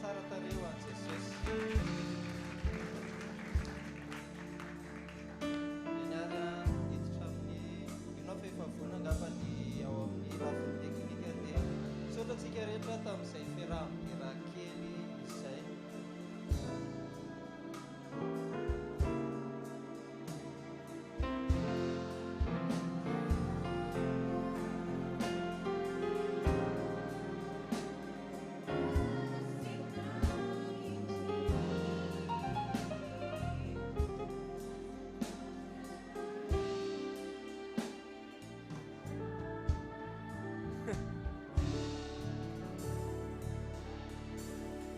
tsara tareo an Jesosy. Eny ary hiditra amin'ny inao fa efa voana angamba ny ao amin'ny lafiny teknika dia misaotra antsika rehetra tamin'izay fiaraha-midia kely izay.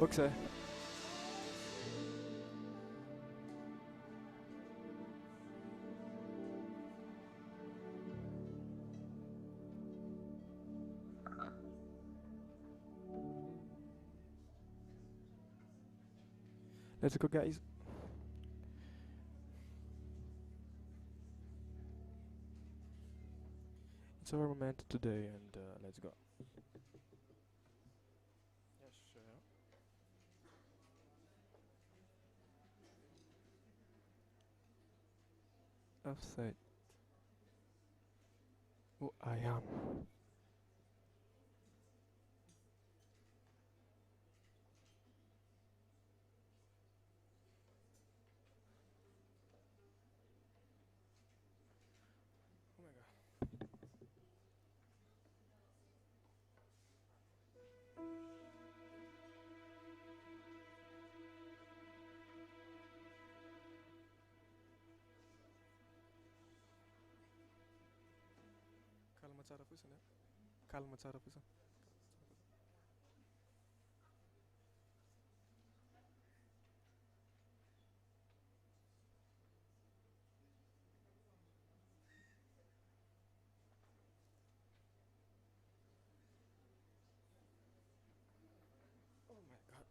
Okay. Let's go, guys. It's our moment today, and let's go. Yes, sure. Offside. Oh, I am. Oh my god. Calma tsara fotsiny. Calma tsara fotsiny. Oh my god.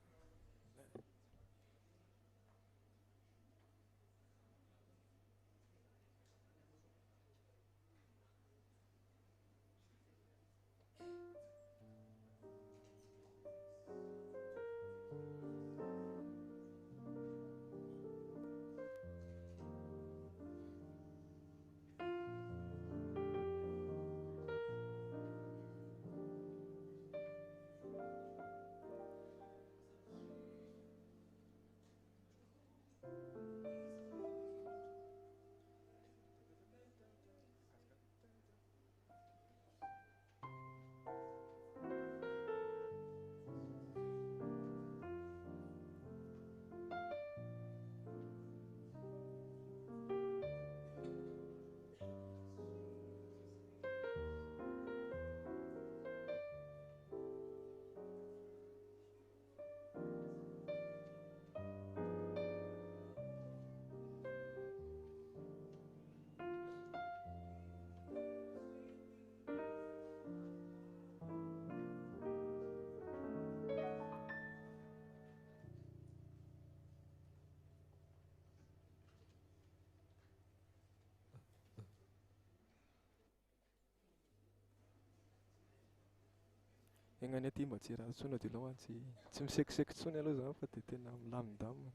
Egnany aty mba tsy raha tsona dia aloha tsy misekiseky tsony aloha zany fa dia tena milamindamina.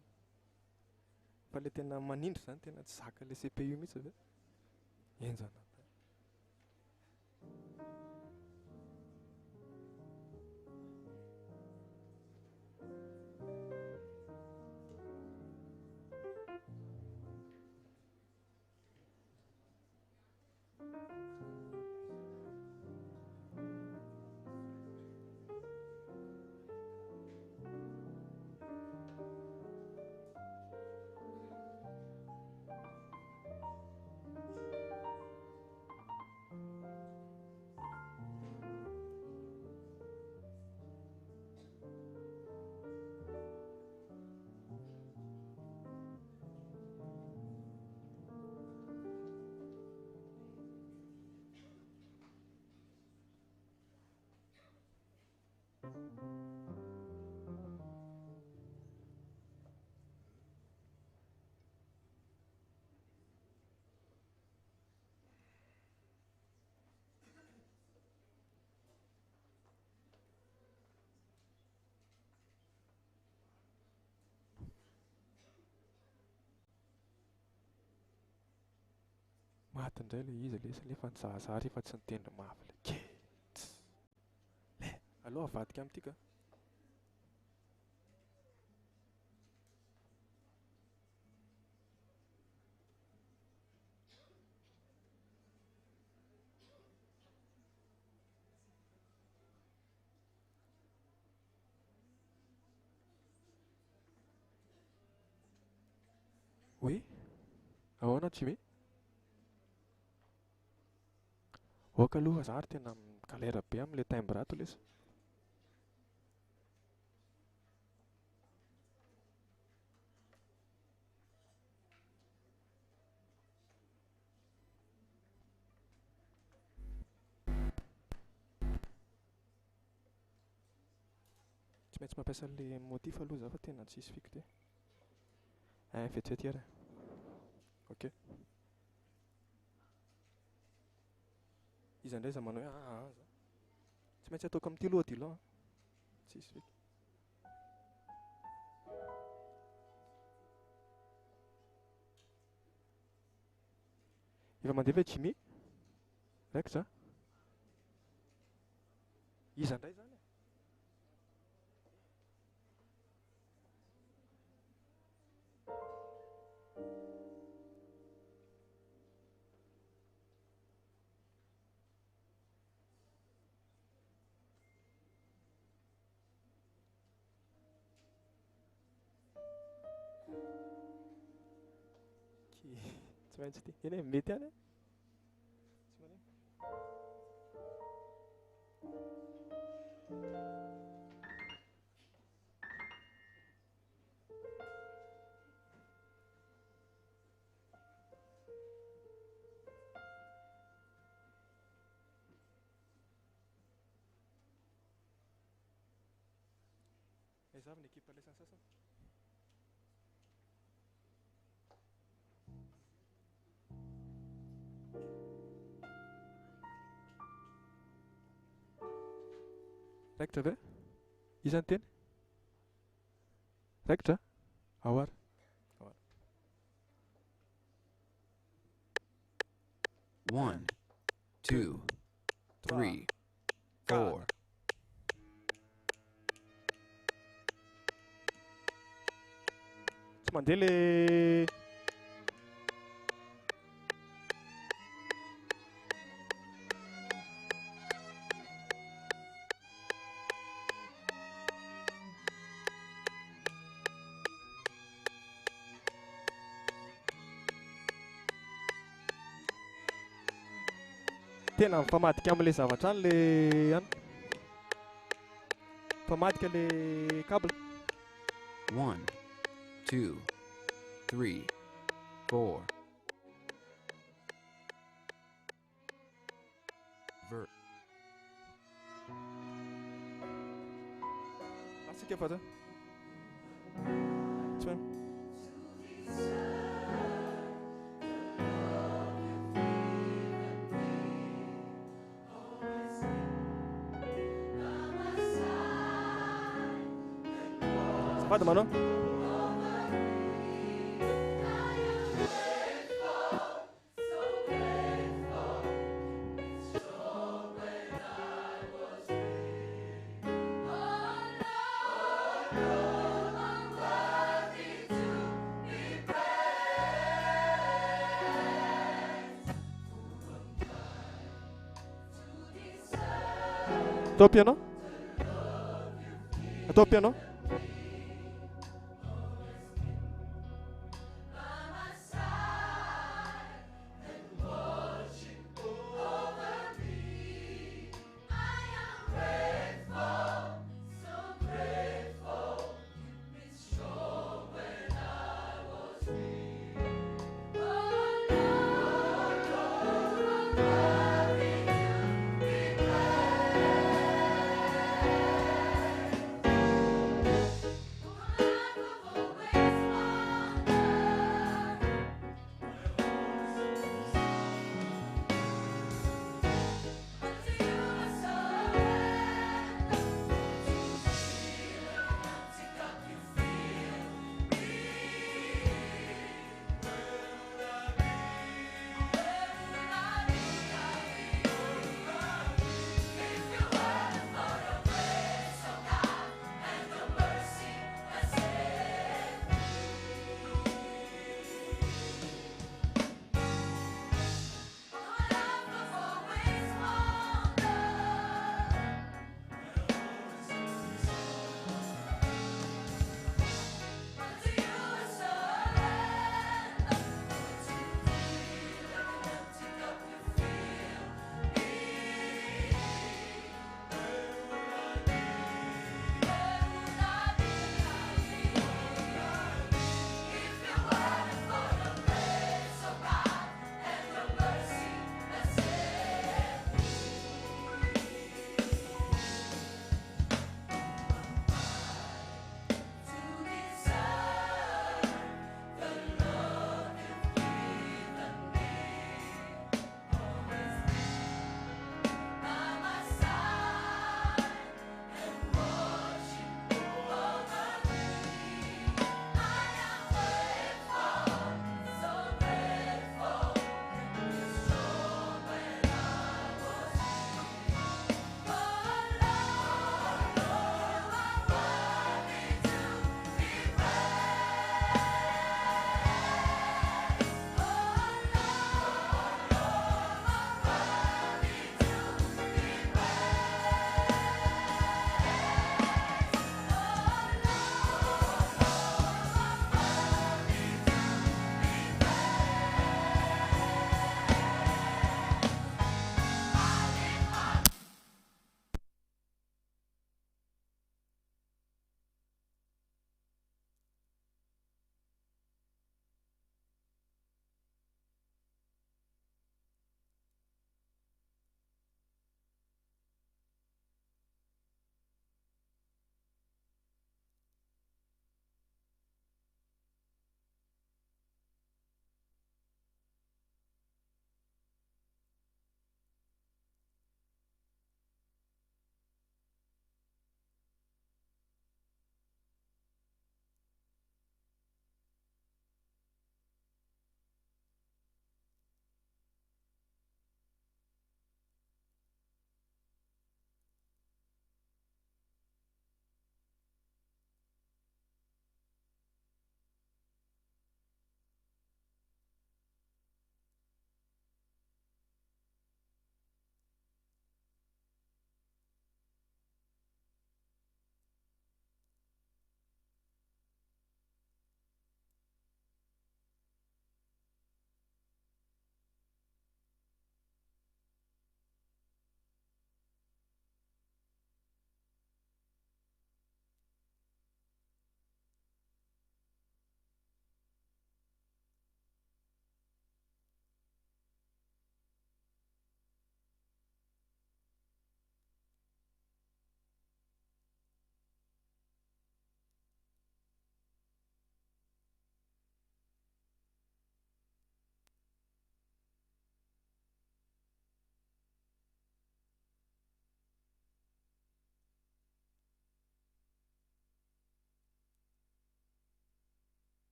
Fa le tena manindry zany tena tsy zaka le CPU mihitsy avy enjana. Maty indray ilay izy ilay nefa nizahazaha rehefa tsy nitendry mafy ilay kety. Le, allo avadika amin'ity ka. Oui, ahoana Jimmy? Oka aloha za ary tena galera be amin'ilay timbre ato lesy. Tsy maintsy mampiasa an'ilay motif aloha za fa tena tsisy fiko te. Vetivety ary. Ok. Izy indray za manao hoe za. Tsy maintsy ataoko amin'ity aloha Dylan. Tsisy fiko. Efa mandeha ve Jimmy? Raiko za? Iza indray zany? Tsy maintsy ty. Eny e, mety any e? Tsy maneho. Aiza avy ny ekipa lesany sasany? Raikitra ve? Iza ny teny? Raikitra? Ao ary. Ao ary. 1, 2, 3, 4. Tsy mandeha le... Tena mifamadika amin'ilay zavatra any le... any. Mifamadika le câble. 1, 2, 3, 4. Asika fa ta. Tsy main. Vada mano. Atao piano? Atao piano?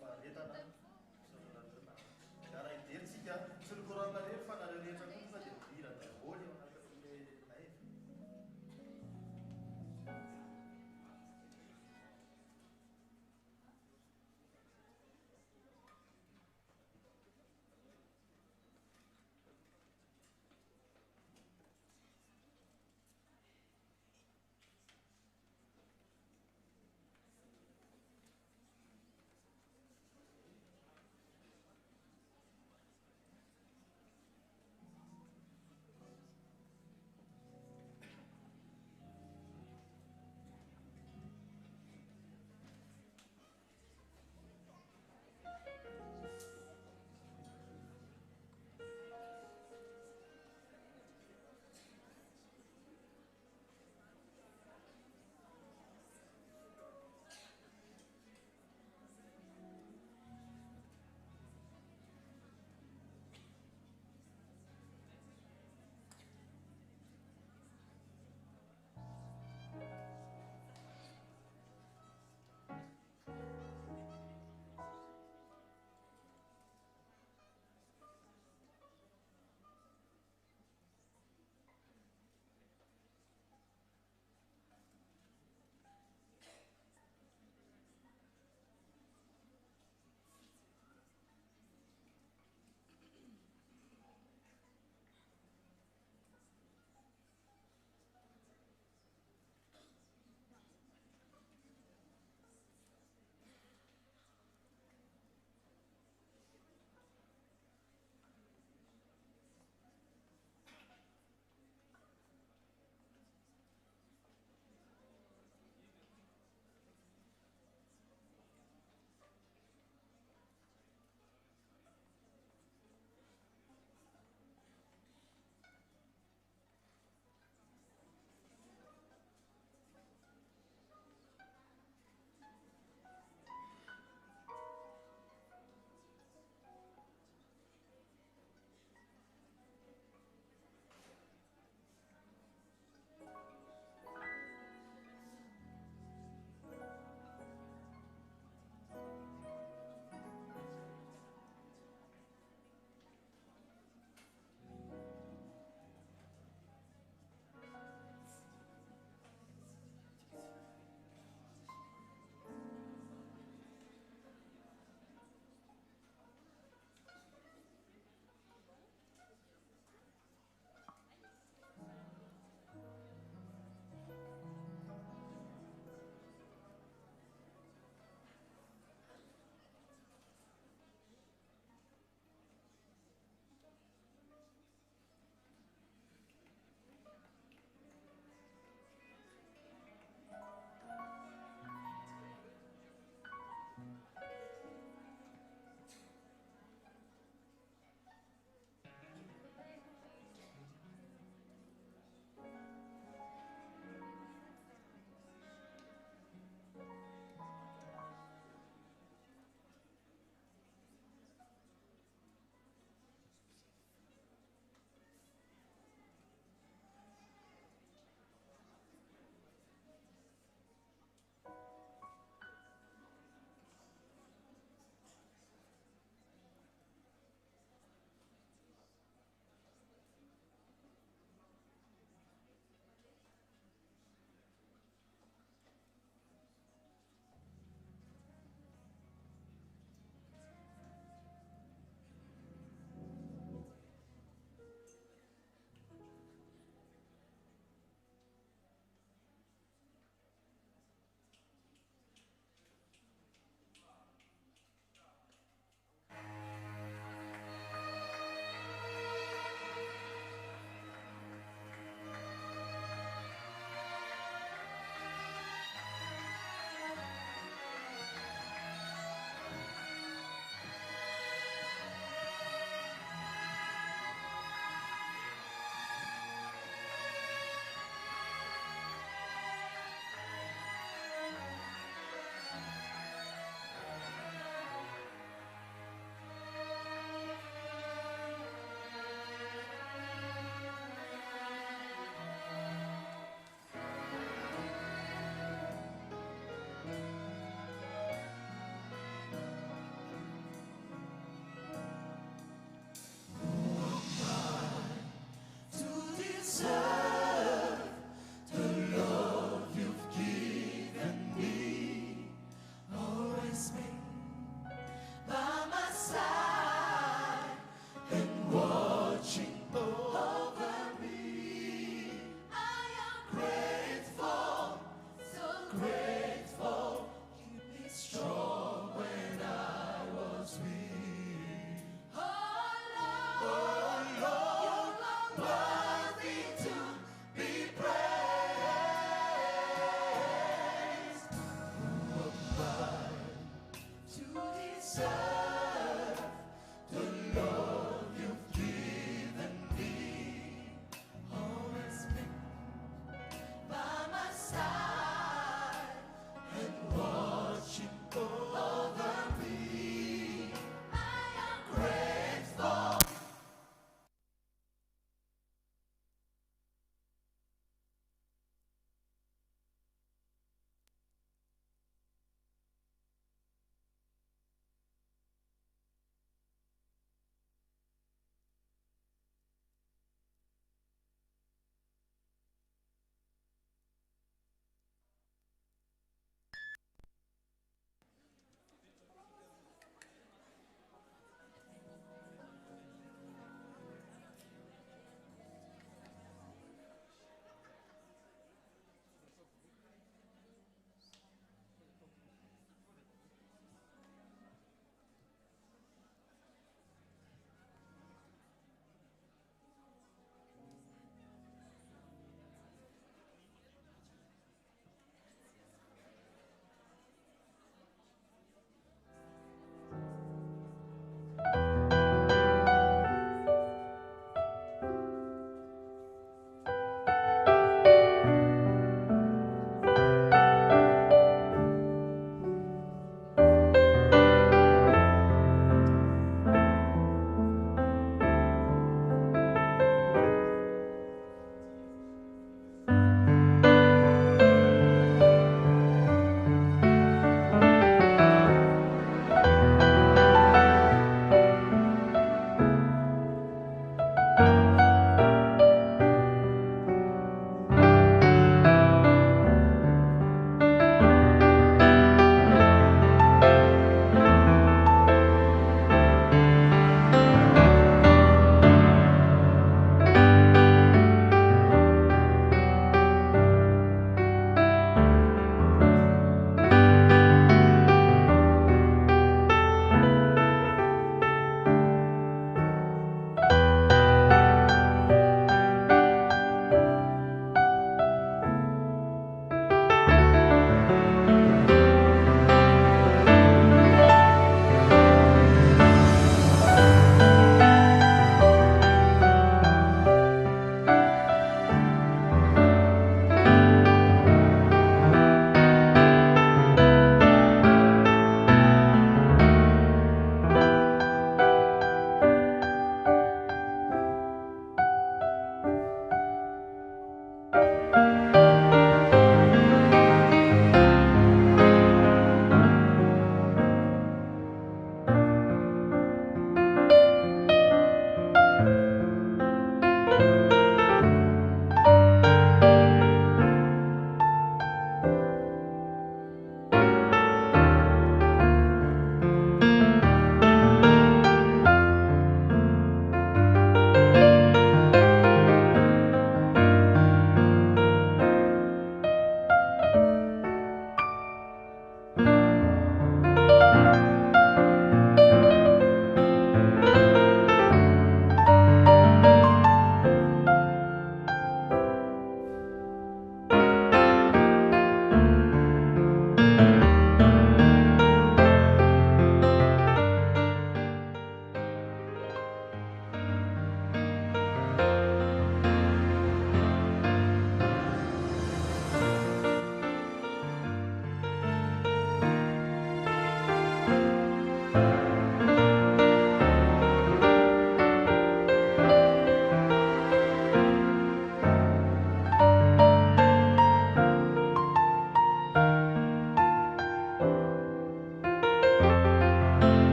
faharetana soananareo gara ideritsika tsy nikorana rery fa nareo rehetra koa fa dia mira daholo eo anatin'le live.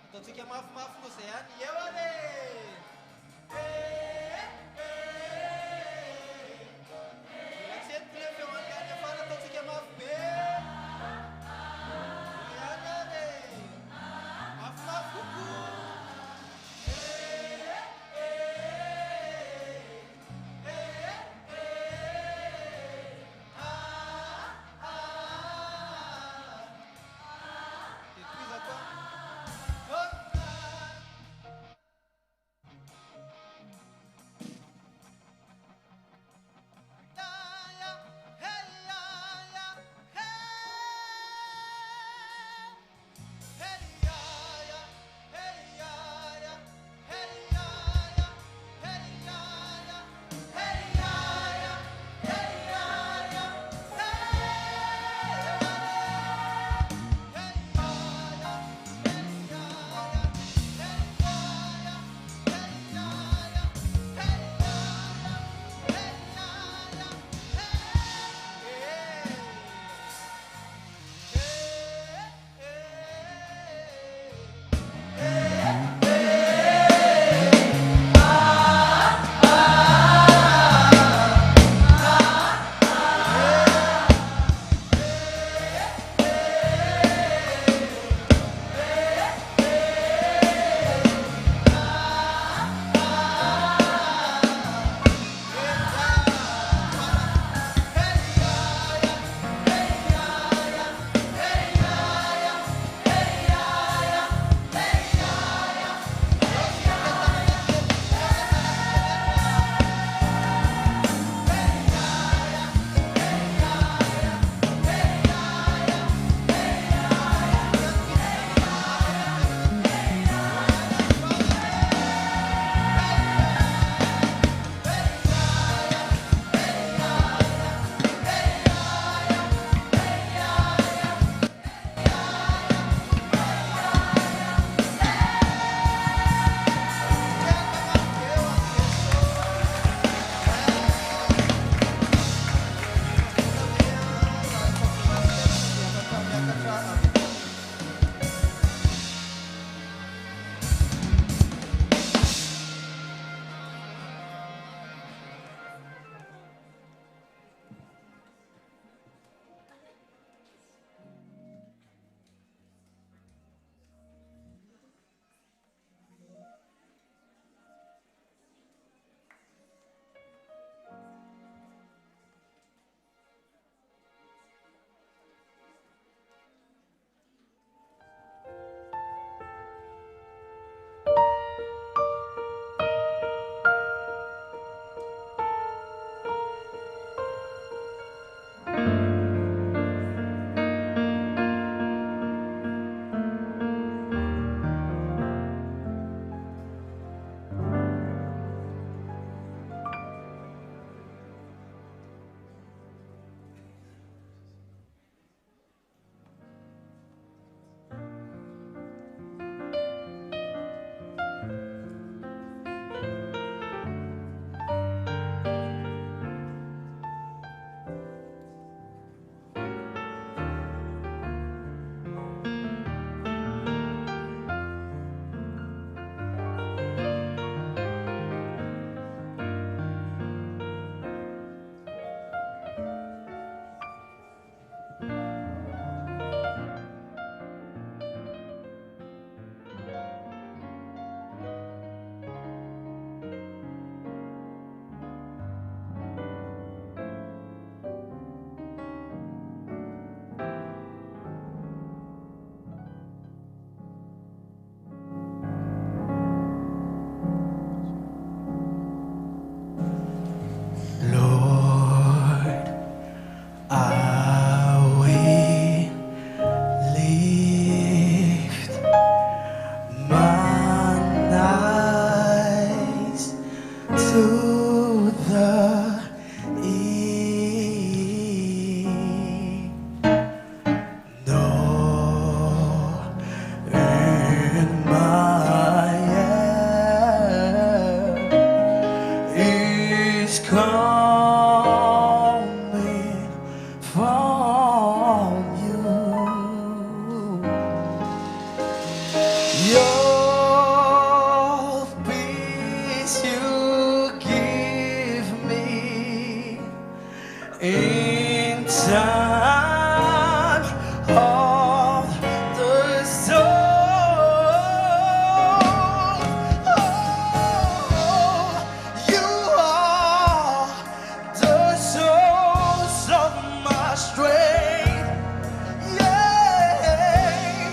Ataontsika mafimafy moa zay any eo any latsety le feo any any afara ataontsika mafy be any any mafimafy kokoa in time of the storm. Oh, you are the source of my strength. Yeah,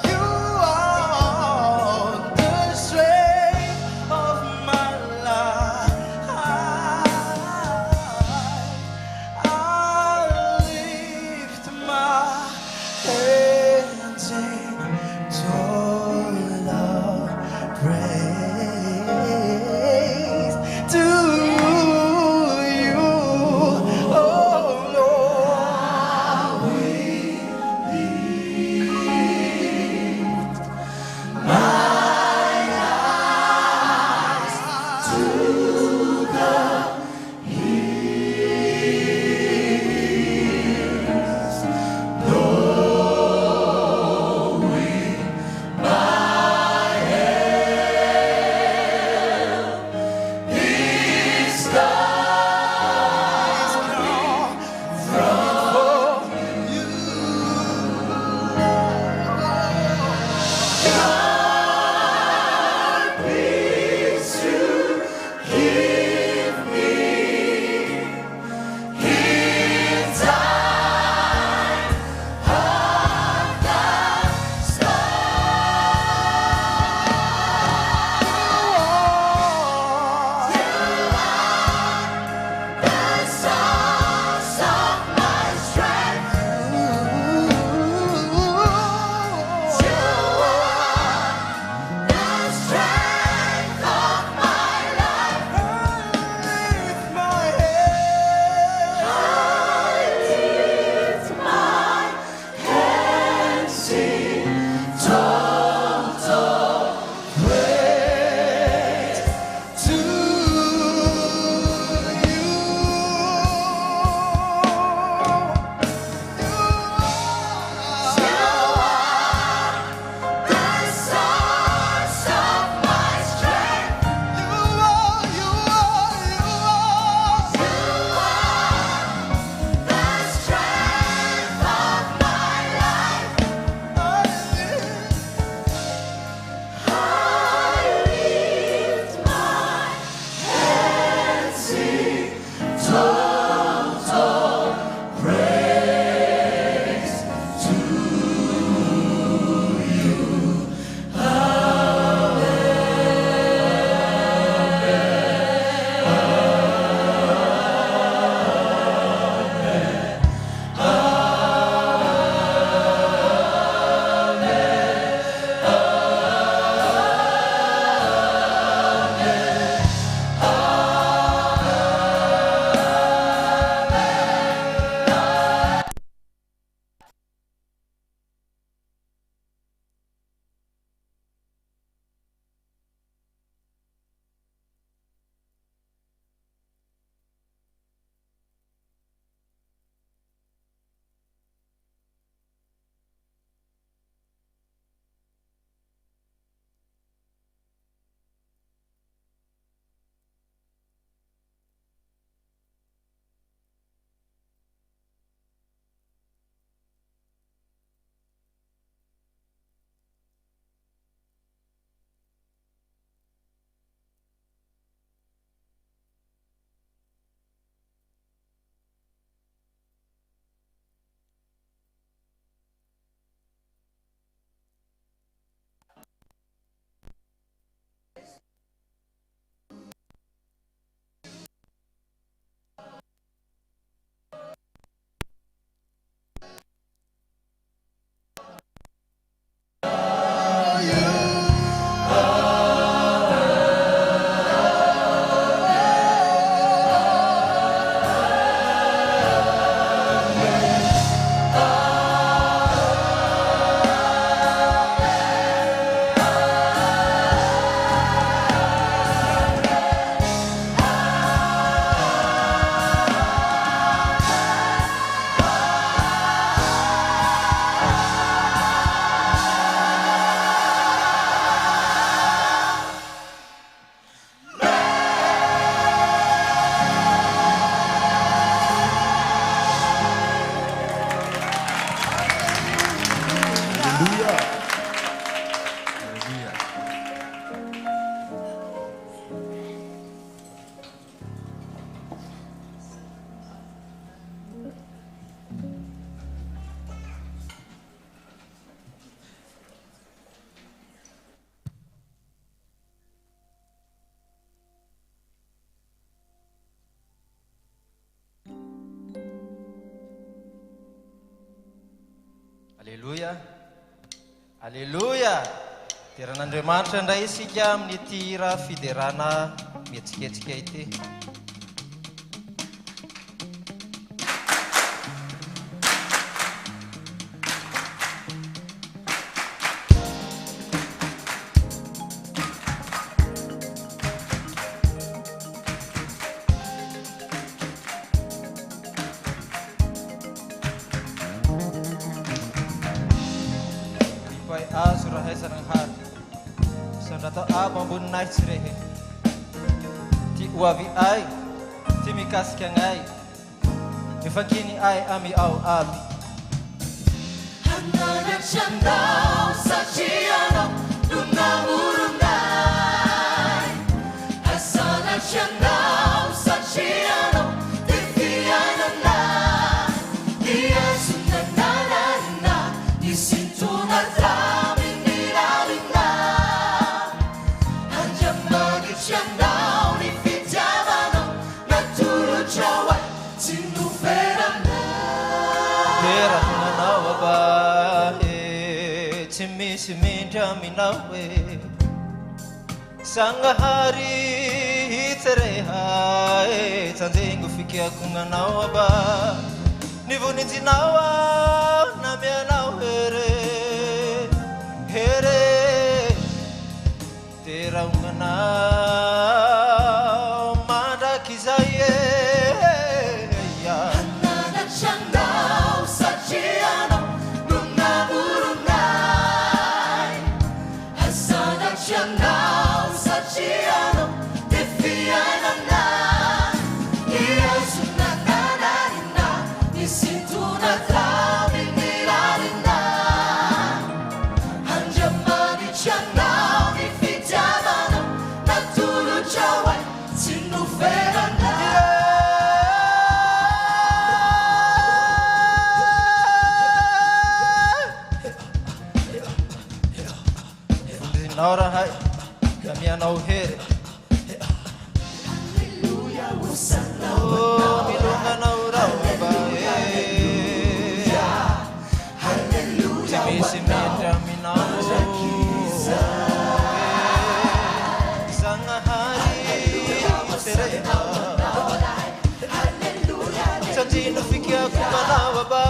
you are the strength of my life. I live Alléluia. Alléluia. Teran'Andriamanitra indray isika amin'ity raha fiderana mihetsiketsika ity. Azo raha haizana hary sandrata abo amboninahy tsy rehe ty oavy ay ty mikasika agnay mifanginy ay amy ao aby hananatranao satria anao no namoronay asanatranao satria anao te fiainanay ny azo nananana ny sintona tsy misy mindry aminao e Sanghahari hitsereha tsanjengo fikiako gnanao aba nivoninjinao namianao here tera gnanao mandraky zay hananatranao satria anao no namoronay asanatranao satria anao te fiainanay iazo nananarina ny sintona taminy rarinay handriamanitranao ny fitiavanao natolotrao ay tsy noferanay nao rahay kamianao hery milonganao raoba tsy misy mindry aminao Sanghahari sereha tsanjino fikiako manao aba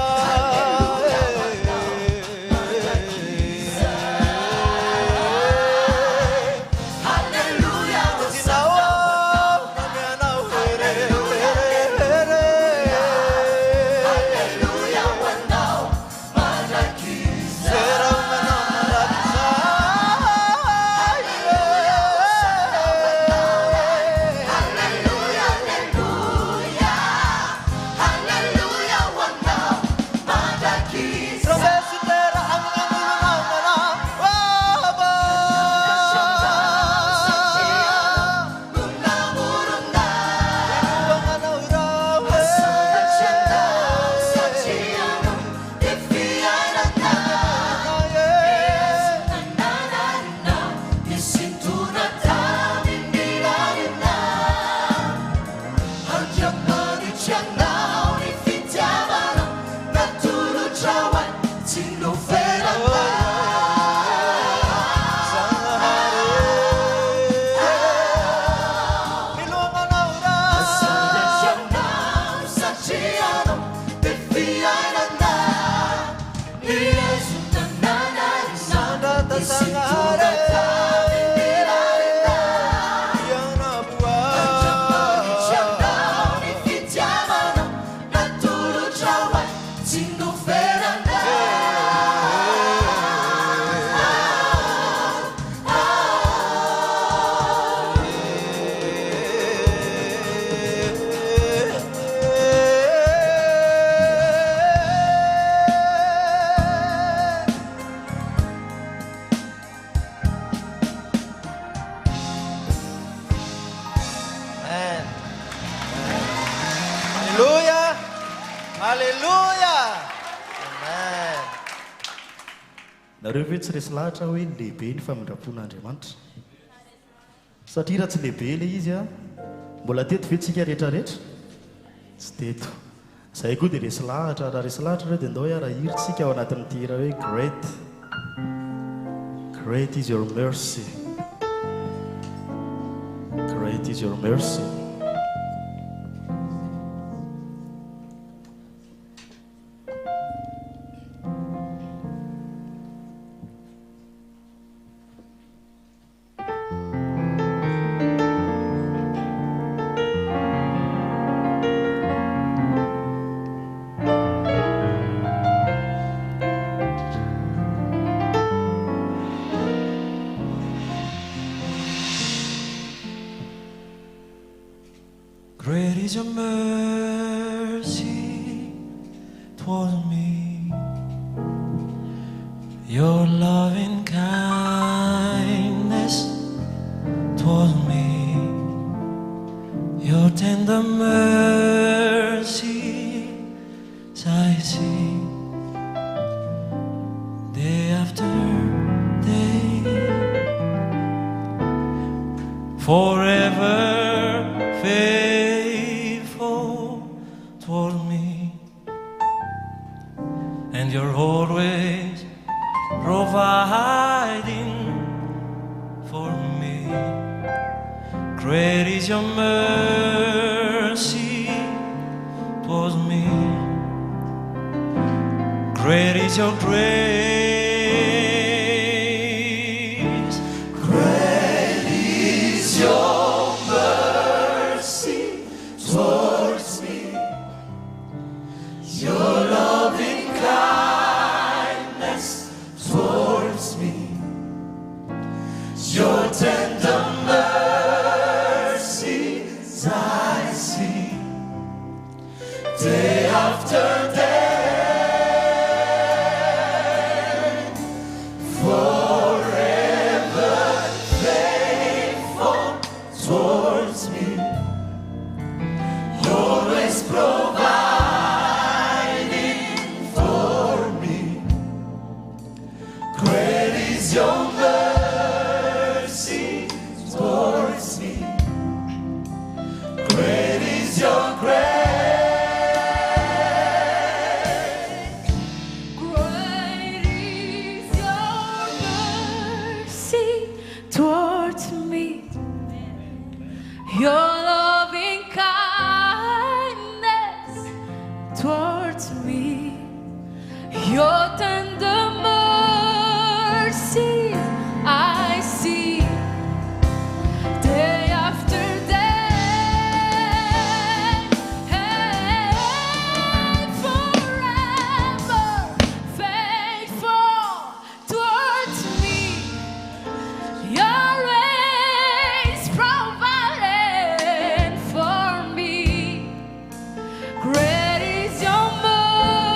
nareo ve tsy resy lahatra hoe lehibe ny famindrapon'Andriamanitra satria raha tsy lehibe le izy a mbola teto ve tsika rehetrarehetra tsy teto zay koa dia resy lahatra raha resy lahatra reo dia ndao hoe raha hiritsika ao anatin'ity raha hoe great is your mercy, great is your mercy. Great is your mercy toward me, your loving kindness toward me, your tender mercies I see day after day, forever faithful toward me, and you're always providing for me. Great is your mercy toward me, great is your grace, great is your mercy towards me, your loving kindness towards me, your tender mercies I see day after day, forever faithful towards me, always providing for me. Great is your mercy towards me, great is your grace. Great is your mercy towards me, your loving kindness towards me, your tender mercies I see day after day, and forever faithful towards me, you're always providing for me. Great is your mercy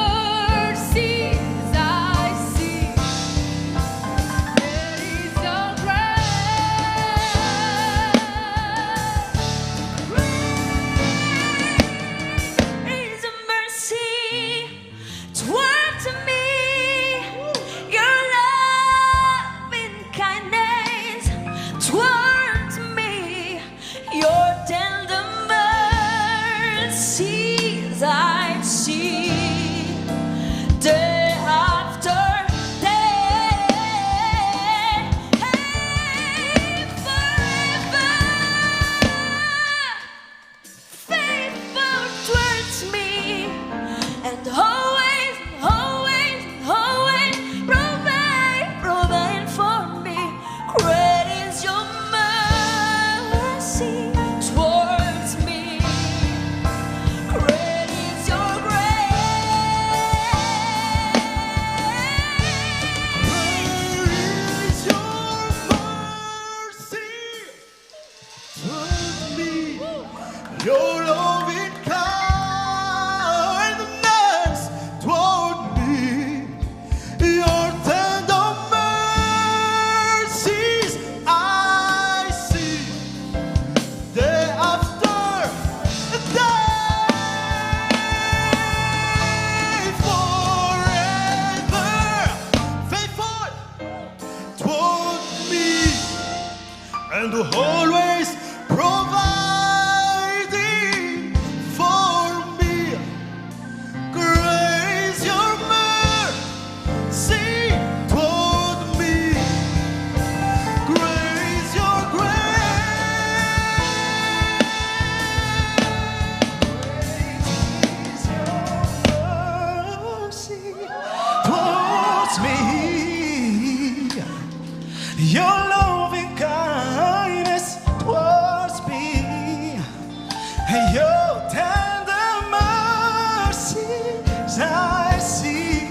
as I see.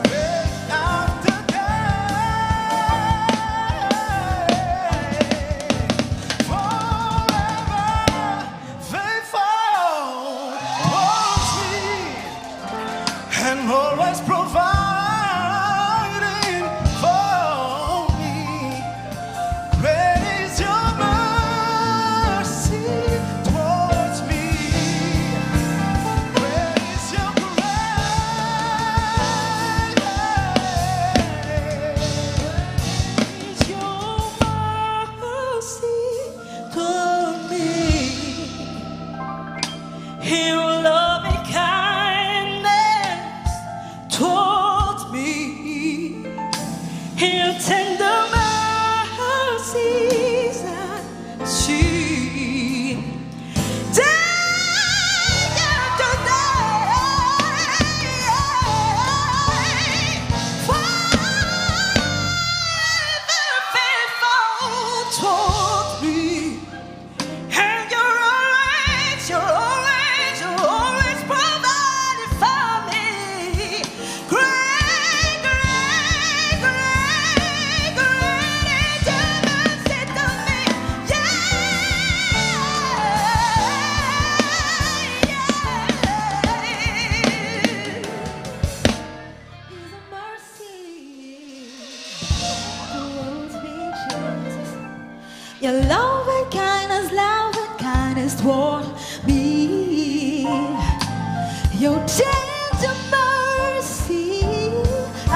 Day after day, forever faithful towards me, and always providing for me. Great is your mercy towards me. Great is your grace. Is your mercy toward me? Your loving kindness towards me. Your tender mercies I see. Day after day, forever faithful towards me. And you're always providing for me. Great, great, great, great is your mercy to me. Yeah, His mercy towards me, Jesus. Your love and kindness toward me. Your tender mercy I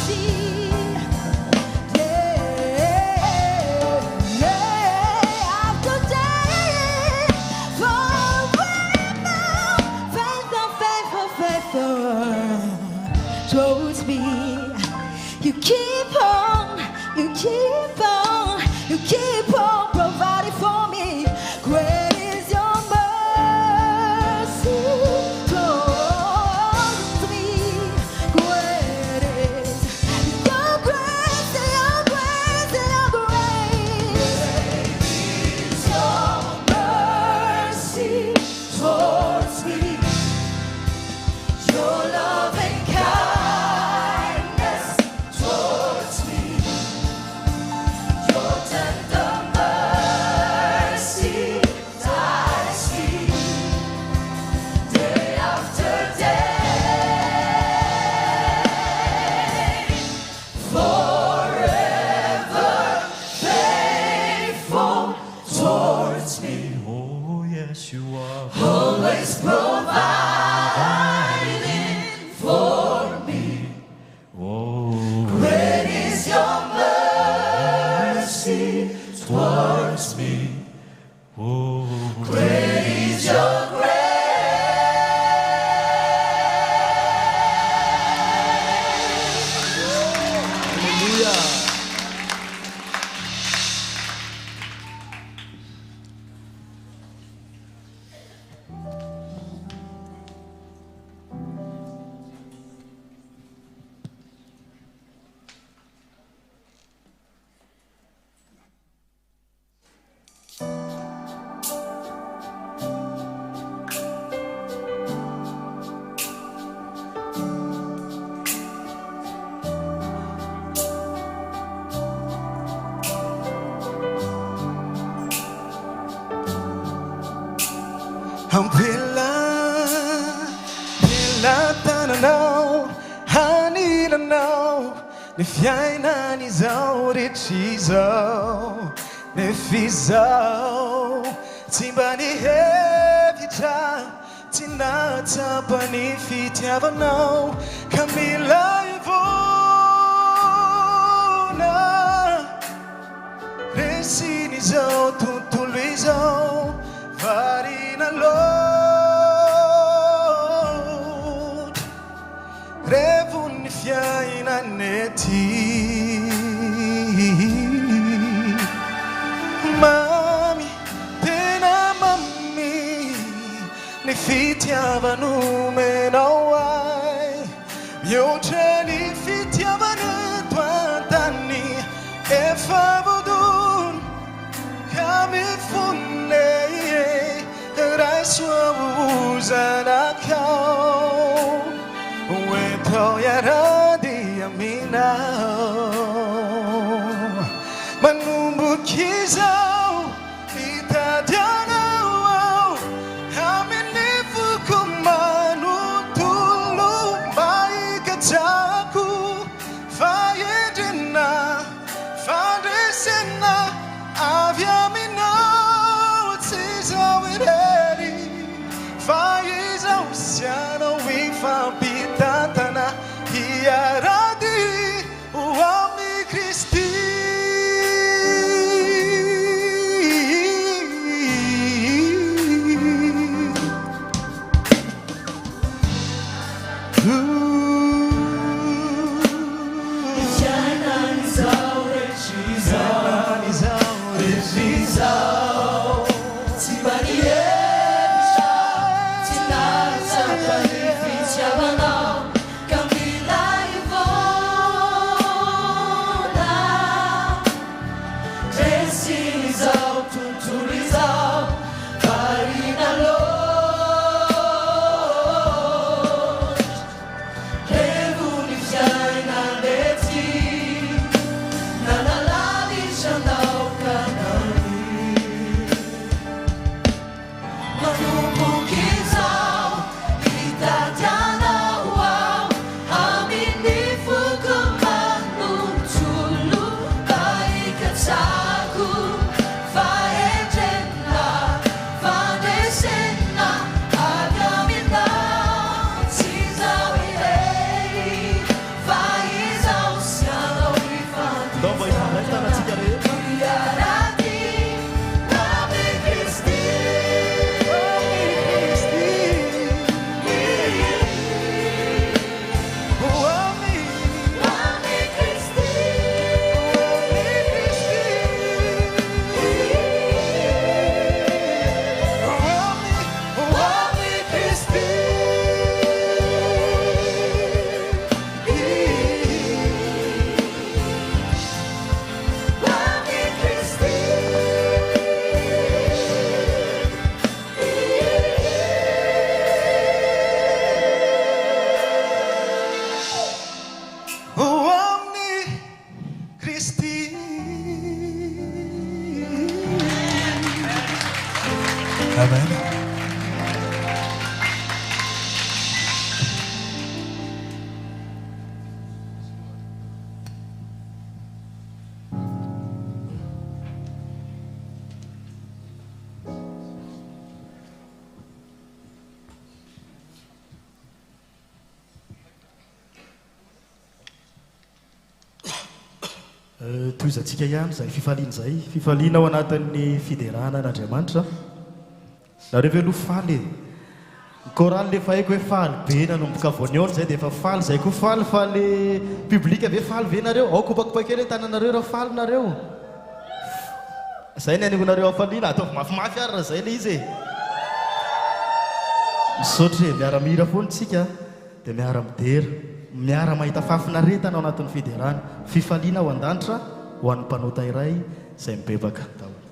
see. Day after day, forever faithful towards me. You keep on providing for me. Great is your mercy towards me. Great is your grace, your grace, your grace. Great is your mercy towards me. Your loving kindness towards me. Your tender mercies I see. Day after day, forever faithful towards me. Oh, yes, you are. Always providing for me. Oh, Great is your mercy towards me. Oh, Great is your grace. hallelujah. Ang pilatananaw, hanilanaw, ni fiainany izao rehetr'izao, ny fizao, tsy mba nihevitra, tsy natsapa ny fitiavanao, ka mila ivona, resin'izao tontolo izao, varina loatra, revon'ny fiainany ety. Mami, tena mami, ny fitiavanomenao ay, mihoatra ny fitiavana eto an-tany, efa voadona ka mifonne, ray soa ho zanakao. anao iarady aminao manomboky izao mitady anao amin'ny foko manontolo mba hikatsako fahendrena fandresena avy aminao tsy izao irery fa izao sy anao ifampitantana hiarady ho amin'ny Kristy. Toizatsika ihany zay fifaliana zay fifaliana ao anatin'ny fiderana n'Andriamanitra nareo ve aloha faly chorale le fahaiko hoe faly be nanomboka voaniona zay dia efa faly zay koa faly fa le public ve faly ve nareo ao kopakopa kely tananareo raha faly nareo zay ny aningonareo afaliana ataovy mafimafy ary raha zay le izy misaotra miara-mihira foana tsika dia miara-midera miara mahita fafinaretana ao anatin'ny fiderana fifaliana ao an-danitra ho an'ny mpanota iray izay mibebaka daholo.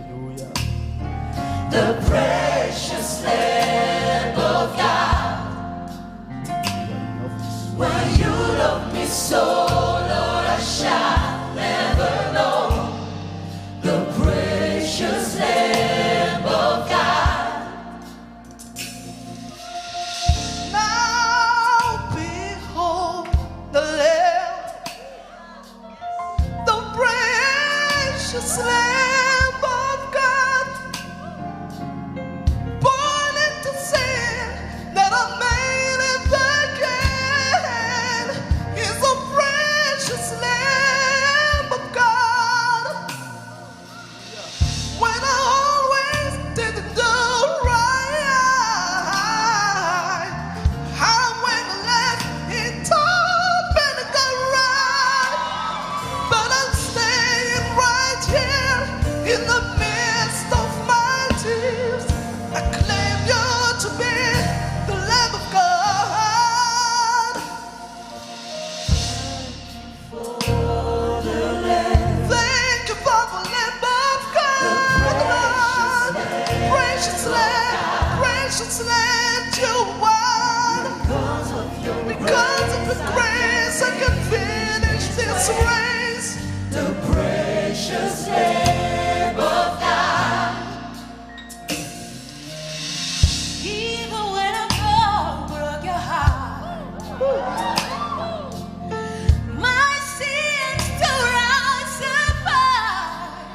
Hallelujah. The precious Lamb of God. so, Lord, I shall never know the precious Lamb of God. Now behold the Lamb, the precious Lamb of God, born into sin that I may live again. He's the precious Lamb of God. When I always didn't do right, I went left, he told me to go right. But I'm staying right here in the midst of my tears. I claim you to be the Lamb of God. Thank you for the Lamb of God. Precious Lamb, you won. Because of the grace, I can finish this race. The precious Lamb of God. Even when I go broke your heart, my sins still rise apart.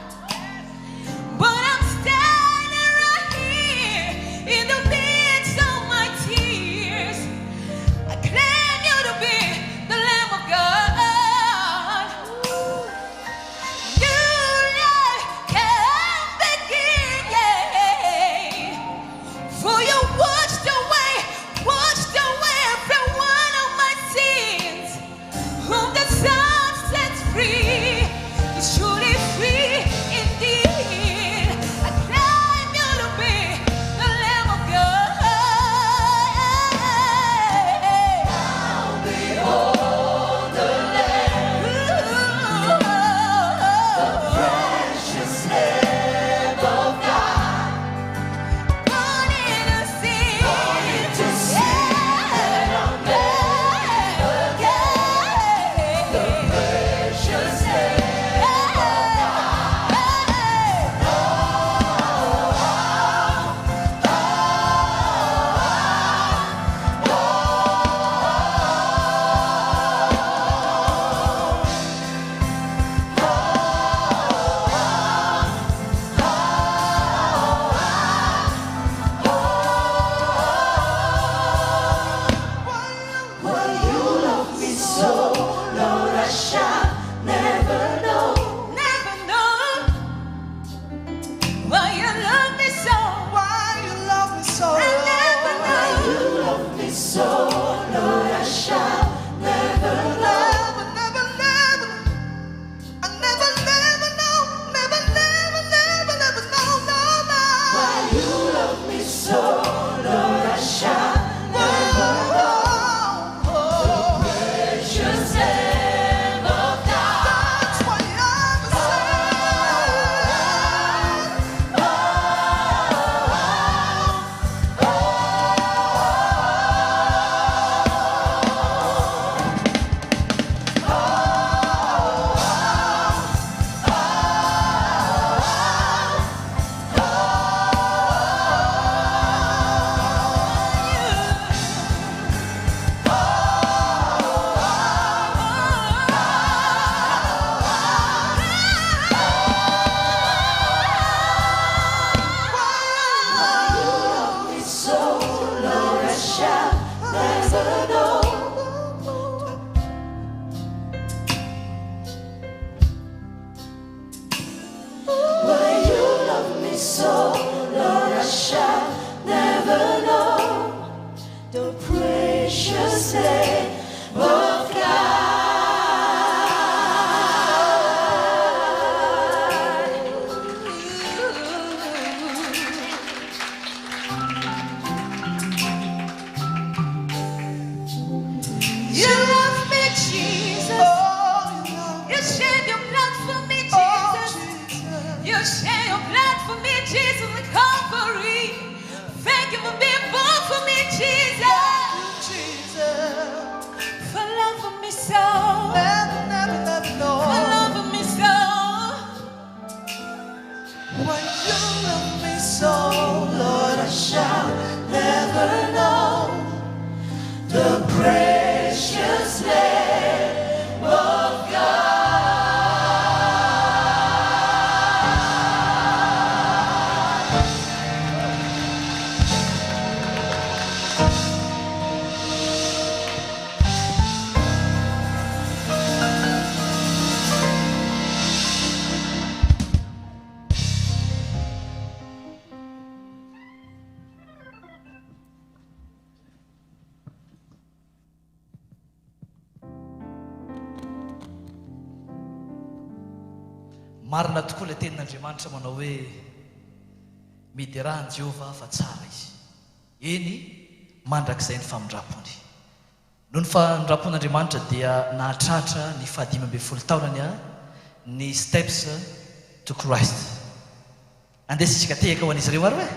But I'm standing right here in the midst of my tears. I claim you to be the Lamb of God. New life can begin, yeah. For you washed away every one of my sins. Whom the Son sets free is truly free indeed. I claim you to be the Lamb of God. Now behold the Lamb, the precious Lamb of God, born into sin, that I'll never get. The precious Lamb of Why you love me so, Lord, I shall never know. Never know. Why you love me so. Why you love me so? I never know. Why you love me so, Lord, I shall never know. Never, never, I never know, never know, no. Why you love me so, Lord, I shall never know. Precious Lamb of God. That's why I'm a so marina tokoa ilay tenin'Andriamanitra manao hoe miderahan Jehova fa tsara izy. Eny mandrakizay ny famindrapony. Noho ny famindrapon'Andriamanitra dia nahatratra ny 15 taonany ny steps to Christ. Andesitsika tehaka ho an'izy ireo ary hoe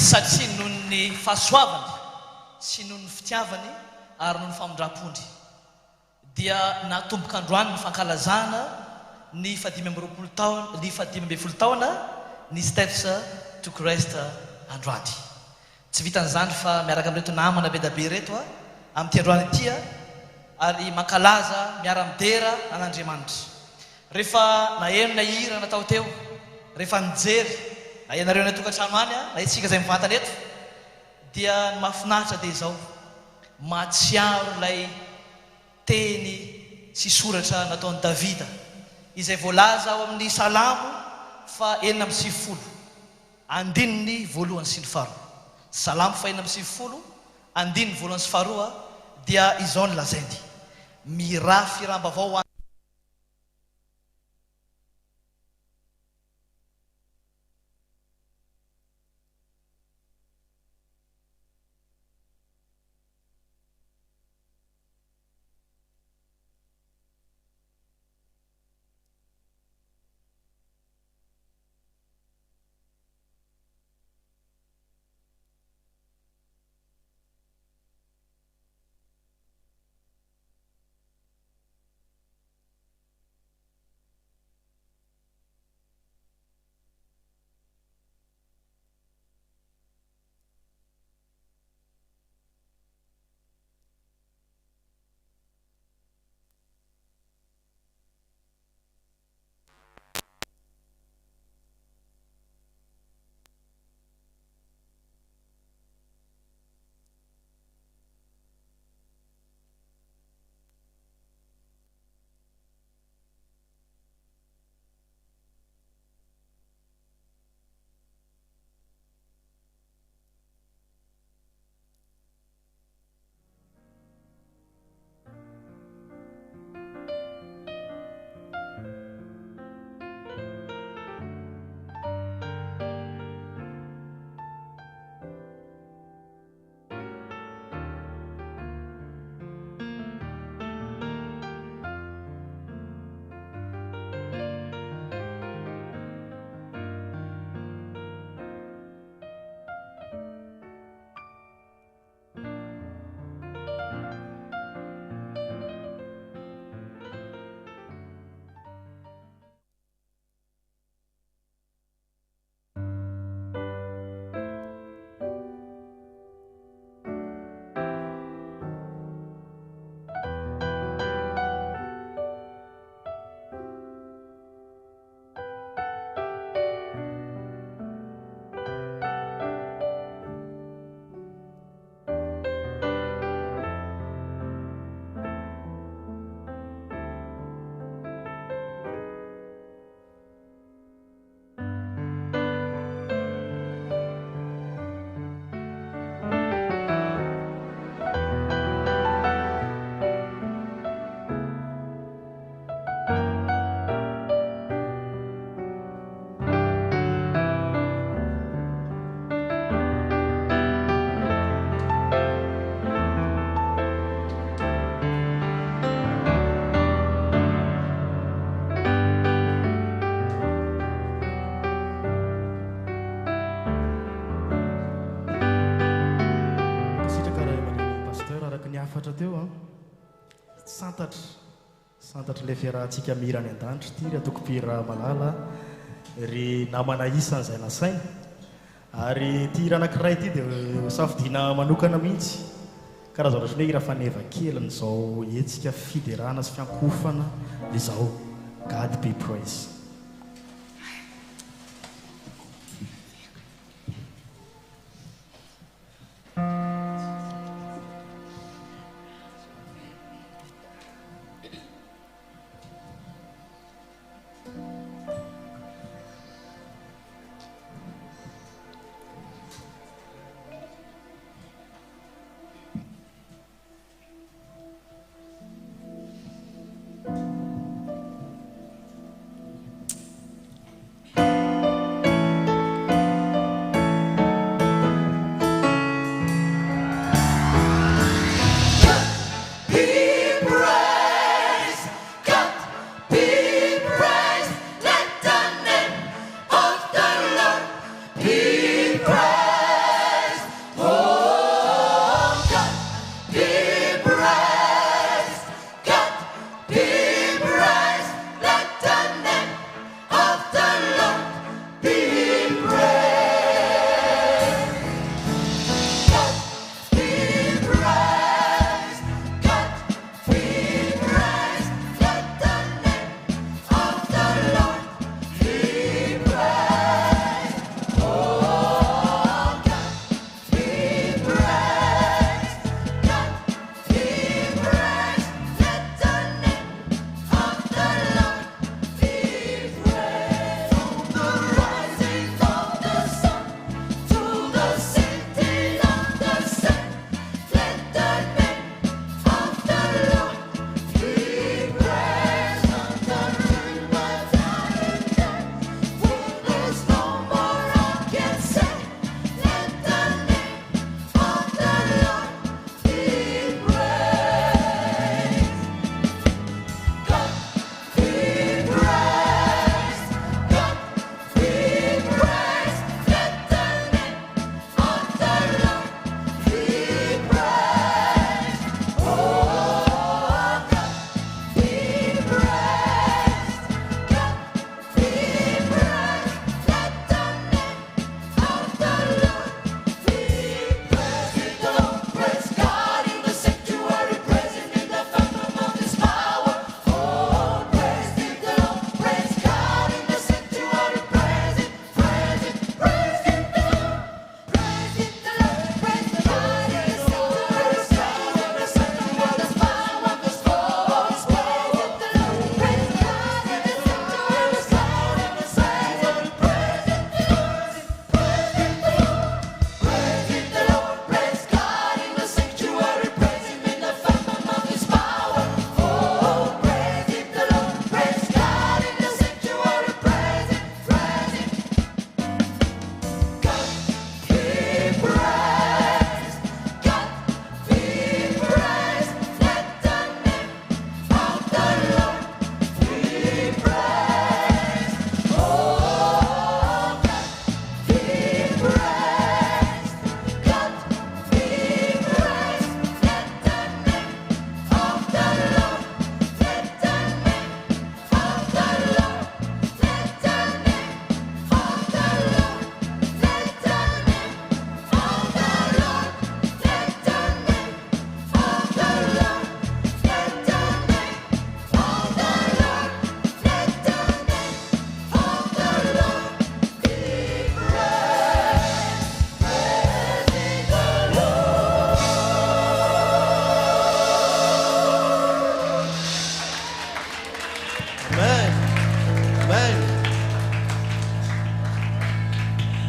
satria noho ny fahasoavany sy noho ny fitiavany ary noho ny famindrapony dia natomboka androany ny fankalazana ny 15 taona ny 15 taona ny steps to Christ androany. Tsy vitan'izany fa miaraka amin'reto namana be da be reto amin'ity androany ity ary mankalaza miara-midera an'Andriamanitra. Rehefa naheno na hira natao teo, rehefa nijery na ianareo ny tokantrano any na itsika izay mivantana eto, dia ny mahafinaritra dia izao, mahatsiaro ilay teny sy soratra nataon'i Davida izay voalaza ao amin'ny Salamo fa 4:9, andininy voalohany sy ny faharoa. Salamo fa 4:9, andininy voalohany sy faharoa dia izao ny lazainy: mirafy rambavao santatra le fiarahantsika mirany an-danitra ty ry atokopira malala ry namana isan'izay nasaina ary ty hira anankiray ty dia safidina manokana mihitsy karazana ohatrany hoe hira faneva keliny zao etsika fiderana sy fiankofana izao God be praise.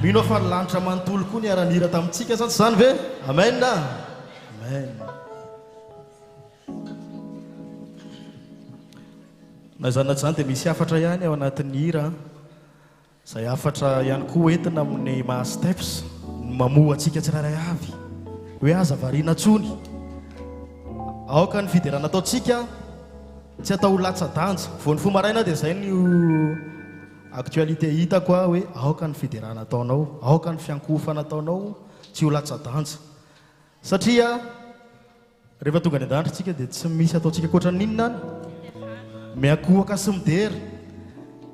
mino fa lanitra manontolo koa ny aranira tamintsika sa tsy zany ve amen amen na zanaty zany dia misy afatra ihany ao anatin'ny hira izay afatra ihany koa entina amin'ny mahasteps mamoa antsika tsiraray avy hoe aza variana tsony aoka ny fiderana ataontsika tsy atao latsa-danja voany fomaraina dia izay ny actualité hitako a hoe aoka ny fiderana ataonao aoka ny fiankofana ataonao tsy ho latsa-danja satria rehefa tonga ny an-danitra tsika dia tsy misy ataontsika koatra ninona any miakohaka sy midery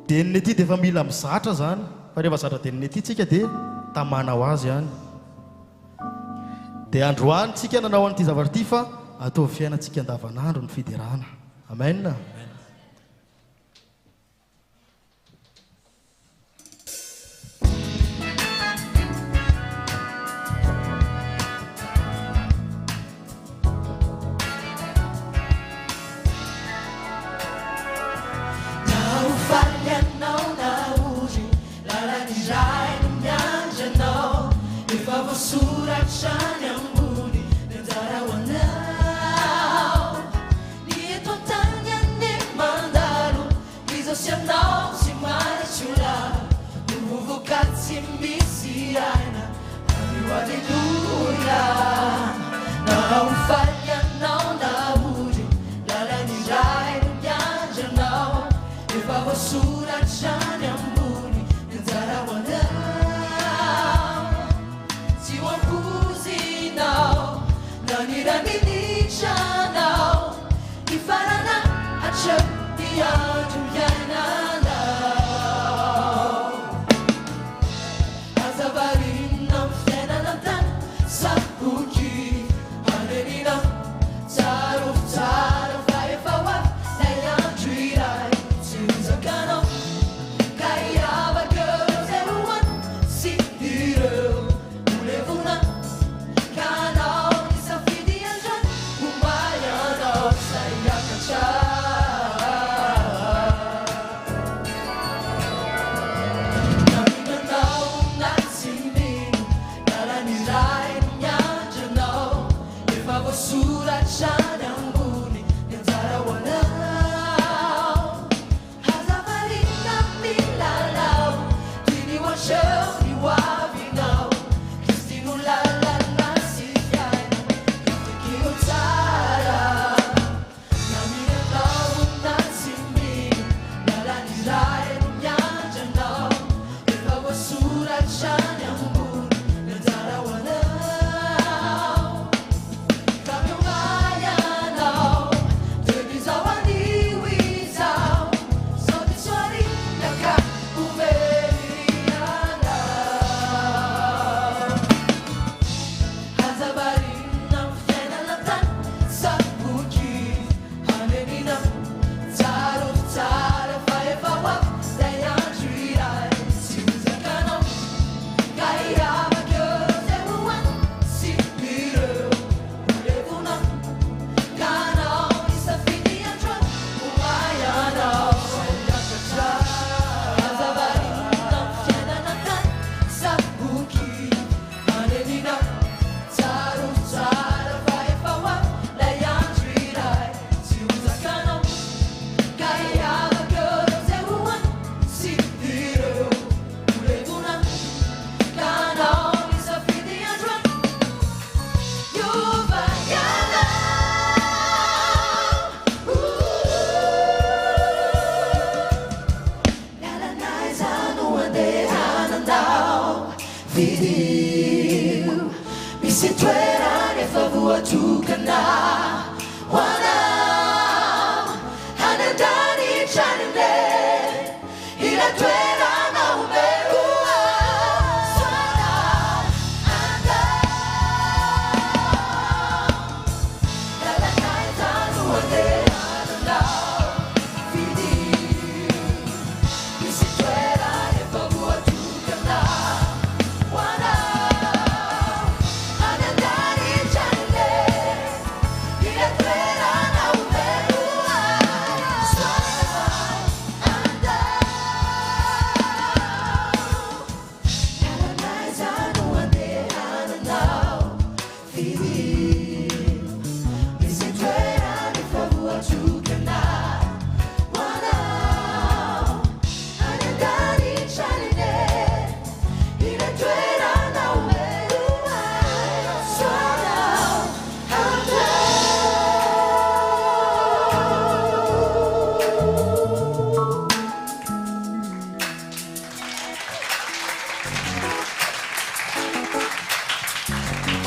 deniny aty dia efa mila mizatra zany fa rehefa zatra deniny aty tsika dia tamana ho azy ihany dia androany tsika nanao an'ity zavatra ity fa atao fiainantsika andavanandro ny fiderana amen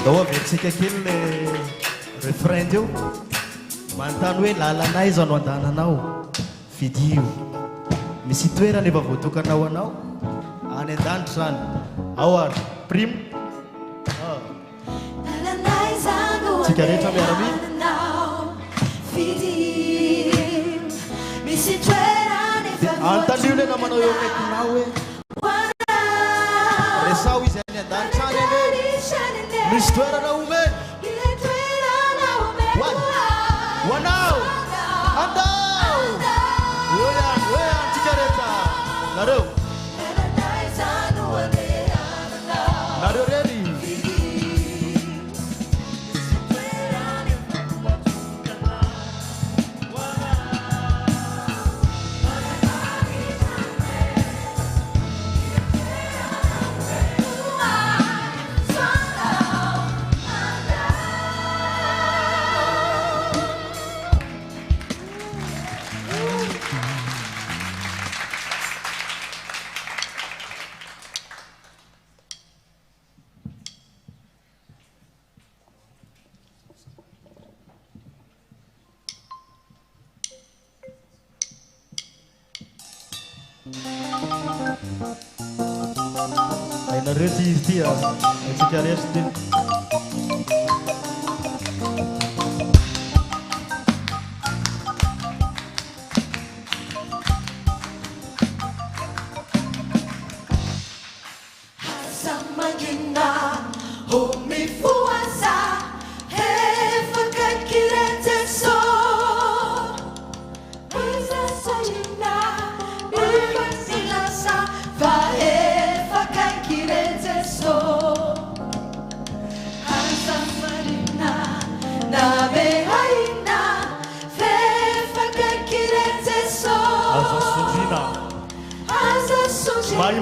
ao aversika kely le refrain teo manontany hoe lalanay izo ano andananao fidio misy toerana efa voatokanao anao any an-danitra zany ao ary prime tsika rehetra miarami antanio le namanao eo akaikinao hoe resao izy any an-danitra any ane misy toerana omeny hoanao andao eo ihany hoe antsika rehetra nareo nareo reny ay nareo ty izy ty atsika resy ty Punai,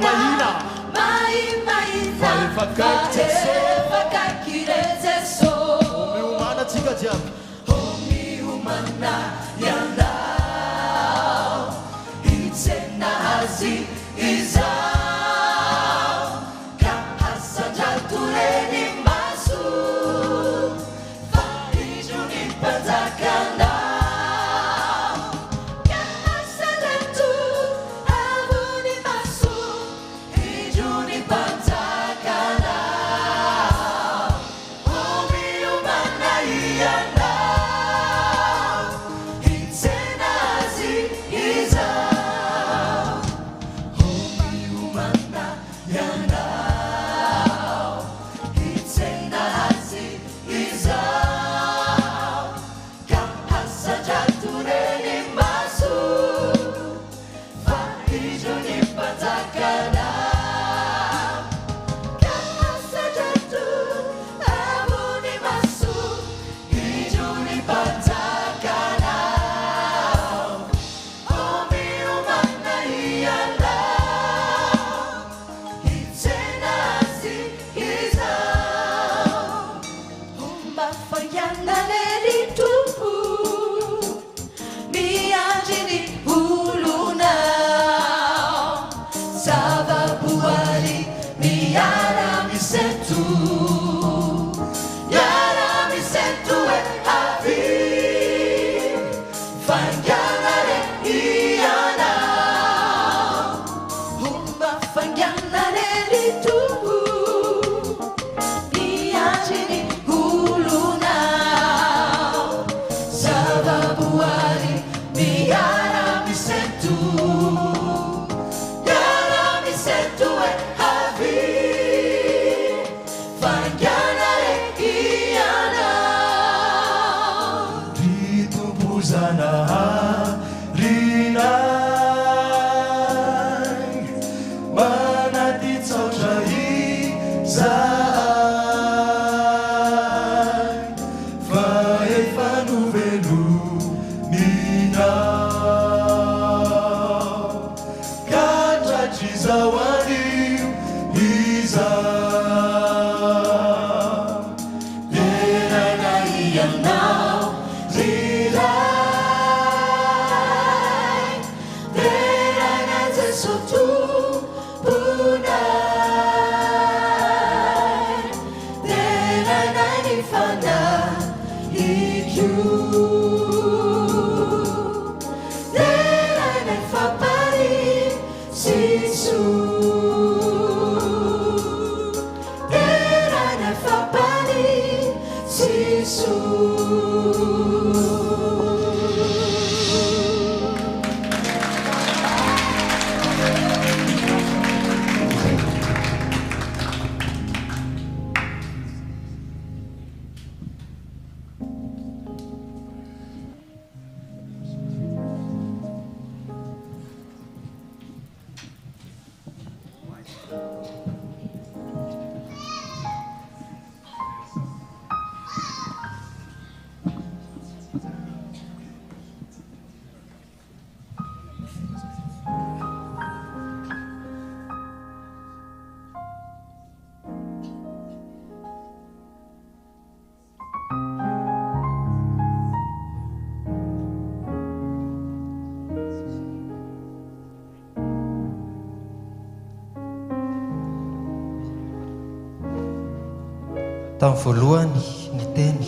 tamin'ny voalohany ny teny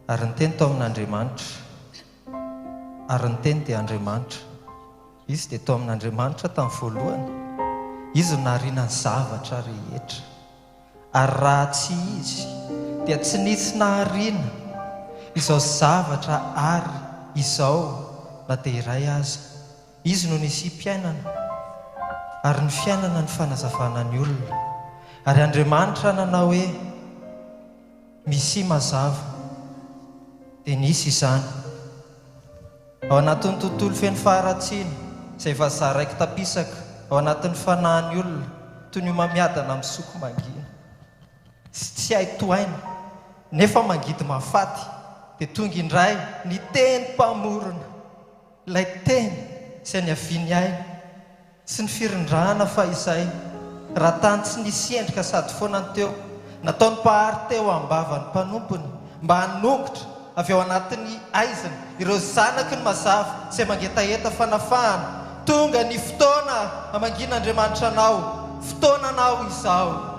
ary ny teny tao amin'Andriamanitra ary ny teny dia Andriamanitra. Izy dia tao amin'Andriamanitra tamin'ny voalohany. Izy no nahariana ny zavatra rehetra ary raha tsy izy dia tsy nisy nahariana izao zavatra ary izao na dia iray aza. Izy no nisy mpiainana ary ny fiainana ny fanazavana ny olona ary Andriamanitra nanao hoe misy mazava dia nisy izany. Ao anatin'ny tontolo feno faharatsiana izay vazaraiky tapisaka ao anatin'ny fanahin'ny olona toy ny mamiadana amin'ny soko mangina sy tsy hay toaina nefa mangidy mahafaty dia tonga indray ny teny mpamorona, ilay teny izay ny aviany aina sy ny firindrahana fa izay raha tany tsy nisy endrika sady foana ny teo nataony mpahary teo ambava ny mpanompony mba hanongotra avy ao anatin'ny aizany ireo zanaky ny mazava izay mangetaheta fanafahana. Tonga ny fotoana hamangin'Andriamanitra anao, fotoana anao izao.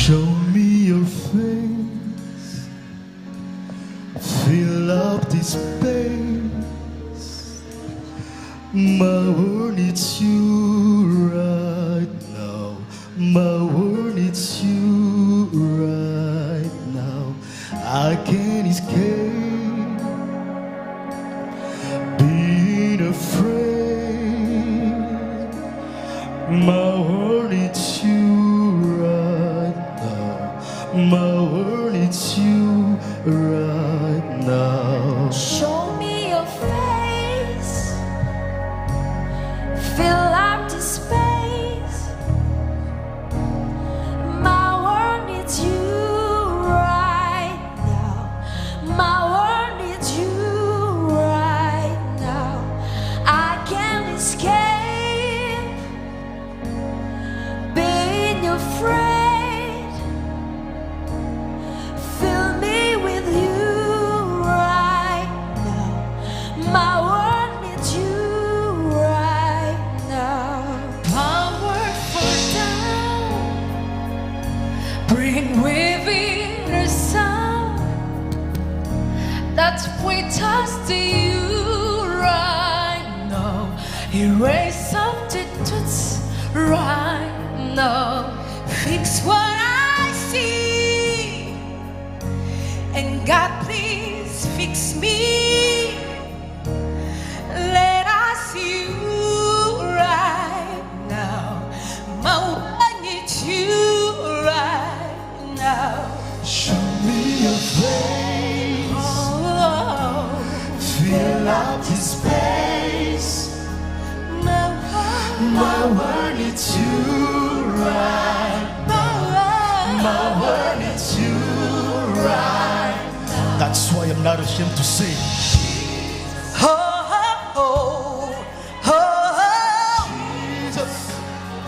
Show me your face, fill up this space. My world needs you right now. My world needs you right now. I can't escape being afraid. My world needs you right now. My world needs you right now. Show me your face, fill up the space. My world needs you right now. My world needs you right now. I can't escape being afraid. Fill me with you right now. My world needs you right now. Power for down, bring waving a sound that's with us to you right now. Erase substitutes right now. Fix what I see, and God please fix me. Let us see you right now. My world needs you right now. Show me your face, Oh, fill up the space. my My world needs you right. My world needs you right. That's why I'm not ashamed to say, Oh, oh, oh, oh. Jesus,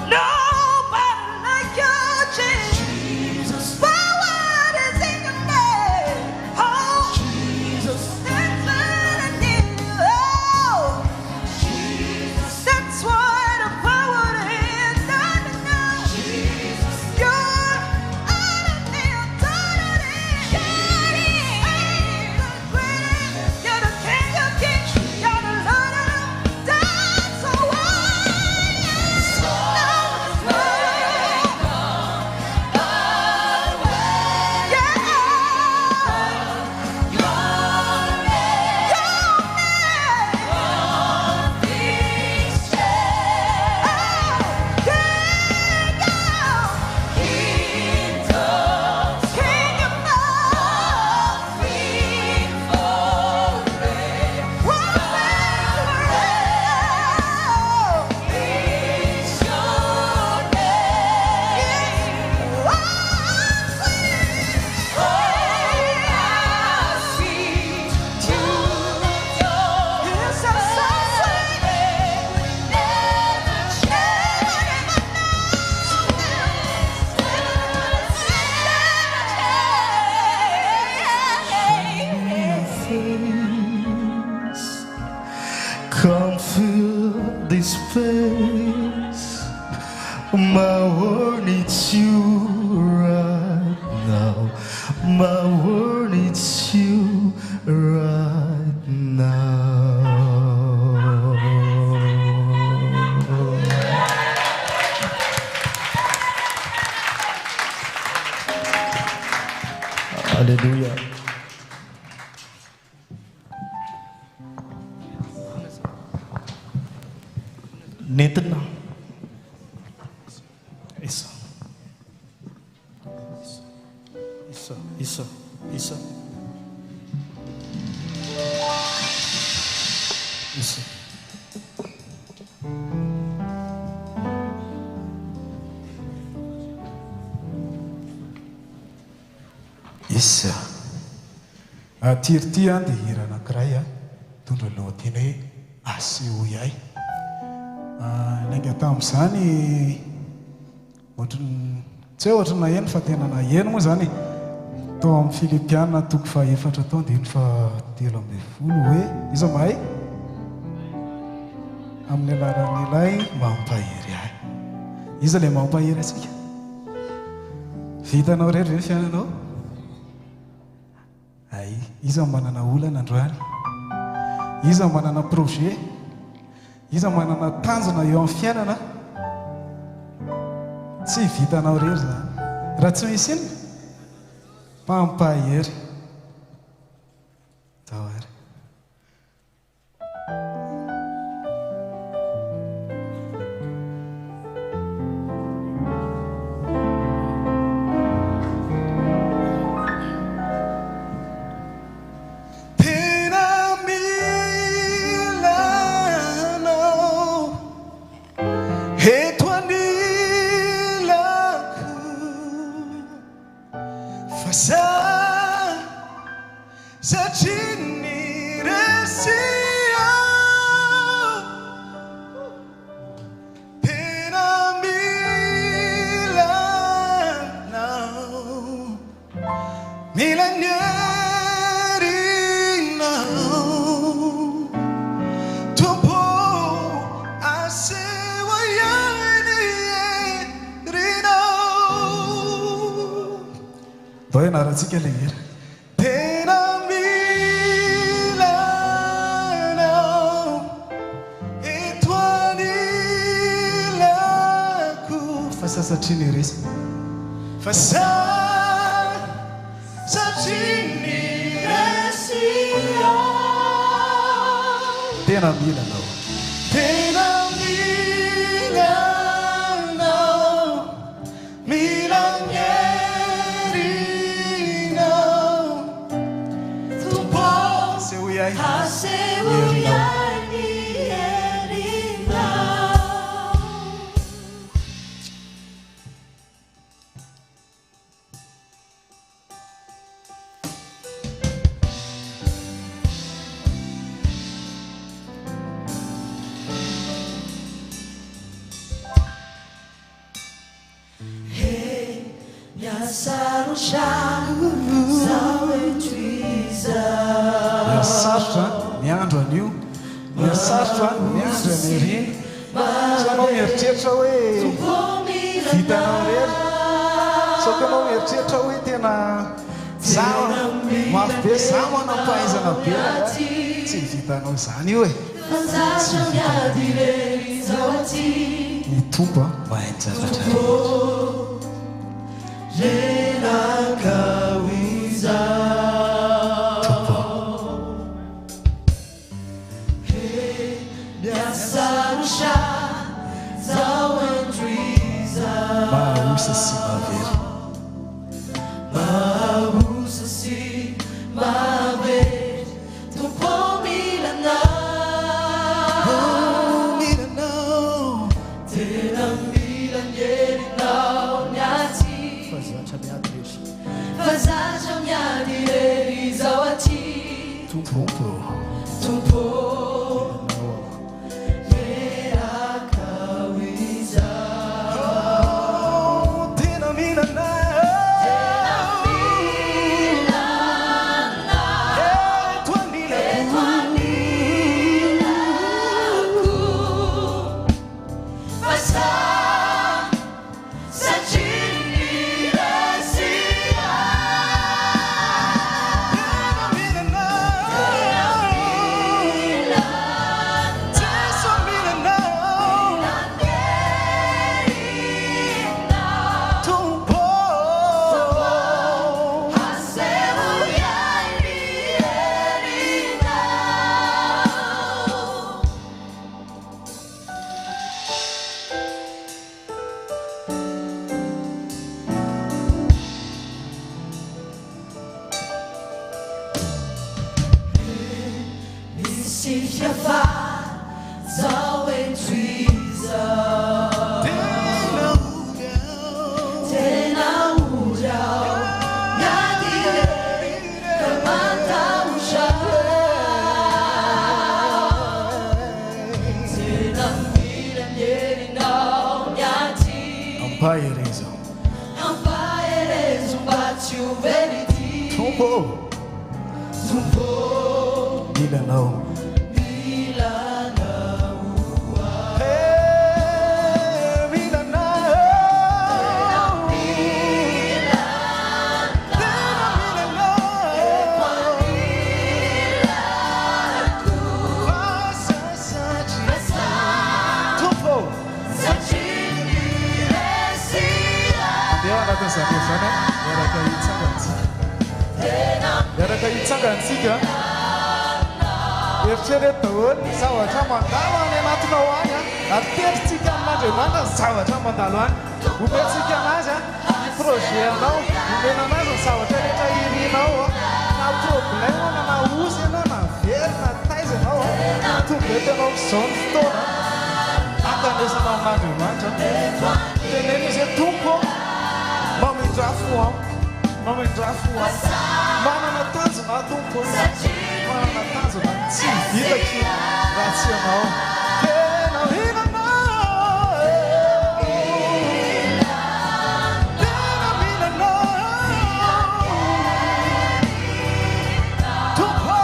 Nobody like you, Jesus. Power is in your name. Oh, Jesus, that's what I need. Oh, that's why the power is done now. You're out of there, totally. You're the King of Kings. You're the Lord of Lords. That's why. come fill this space. My world needs you right now. My world needs you right now. Hallelujah. Nentina. Isa. Isa. Isa. Isa. Isa. Isa. Tirity dia hira anankiray tondra lohateny hoe aseo iay. Nainga tamin'izany ohatrany tsy hoe ohatrany naheno fa tena naheno moa zany. Tao amin'ny Filipiana toko fa 4 taona dia fa 7 ambin'ny folo hoe iza mahay amin'ny alalan'ilay mampahery ahy. Iza ilay mampahery antsika? Vitanao rery ve fiainanao? Ay, iza manana olana androany, iza manana projet, iza manana tanjona eo amin'ny fiainana. Tsy vitanao rery zany. Raha tsy misy inona mampahery satrini resia tena milanao tompo asewayanirinao Doina ratsika le hira. tena milanao etoanilako Fa sasatriny resy. fa satrini resia Tena mila anao. tena milanao milanerinao tompo Se ho iay. Miasarotra miandro an'io. Miasarotra miandro an'ery. Sanao mieritreritra hoe vitanao rery. Saoka anao mieritreritra hoe tena zaho mafy be zaho manampahaizana be tsy vitanao izany io e. Ny tompo mahay ny zavatra mahaosa sy mahavery. Miaraka hitsangantsika eritrereto daholo ny zavatra mandalo any anatinao any ateritsika amin'Andriamanitra ny zavatra mandalo any omentsika anazy ny projet-anao omena anazy ny zavatra rehetra irinao na problème na osy ianao na very na taiza ianao tonga tenao izao ny fotoana atandesanao amin'Andriamanitra teneny izy hoe tompo mamindrafo amiko mamindrafo amiko manana tanjona tompona manana tanjona tsy vitaky raha tsy anao tena mihinana tena mihinana tompo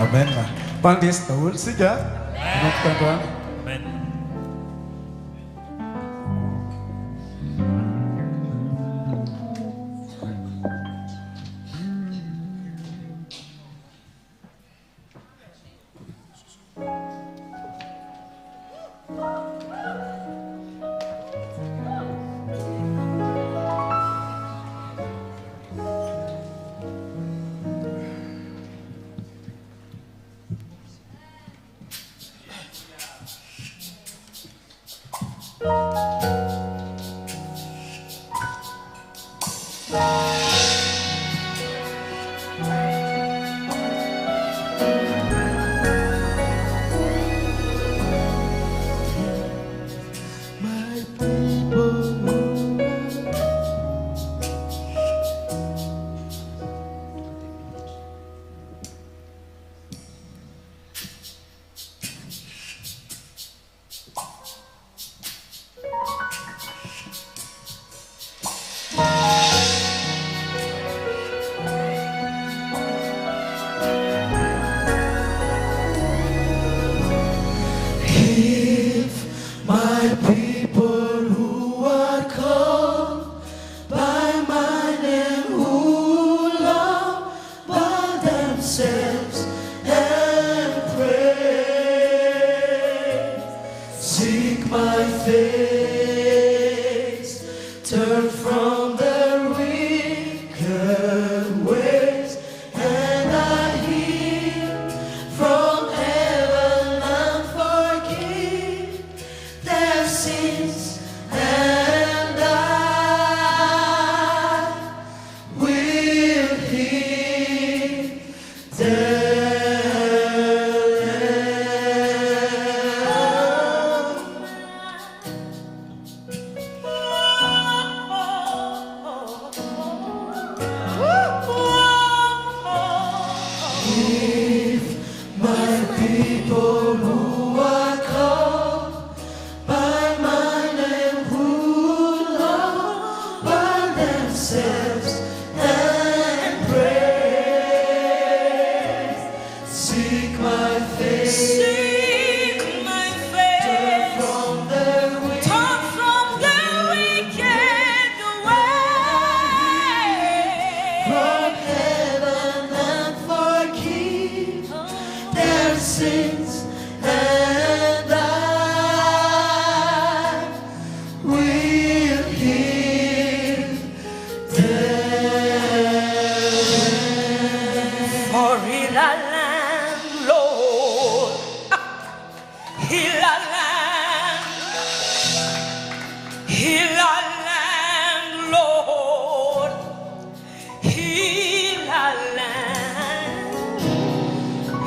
Amen. Pandis dahulu saja. Tuan-tuan.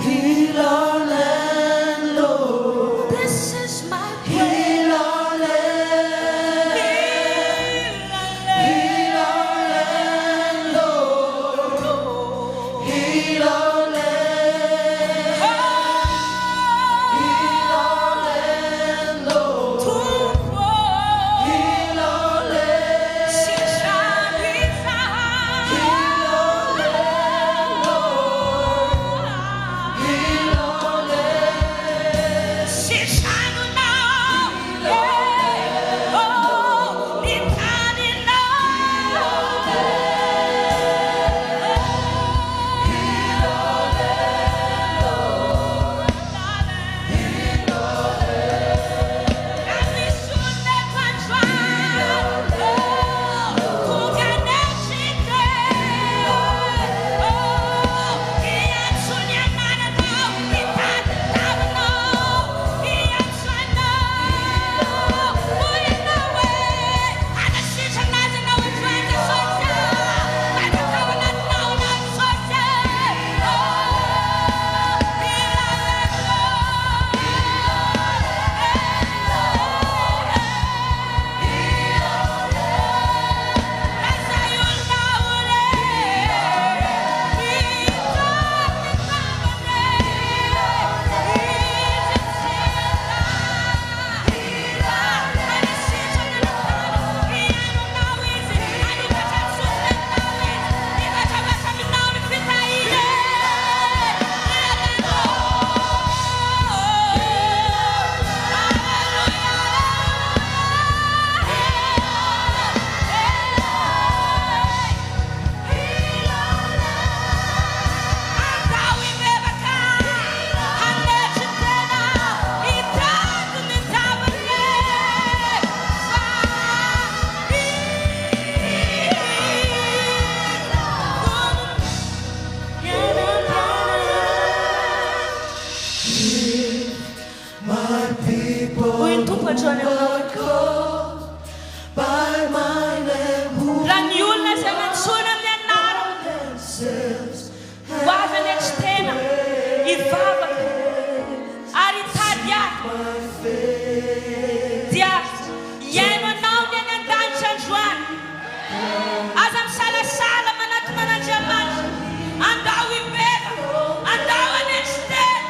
Heal our land. Androany raha ny olona zay mantsona amin'ny anarana ho avy any atsitena hivavaka ary hitady ahy dia iaino anao ny any an-danitra androany aza misalasala manatoman'Andriamanitra andao hibera andao any atsitena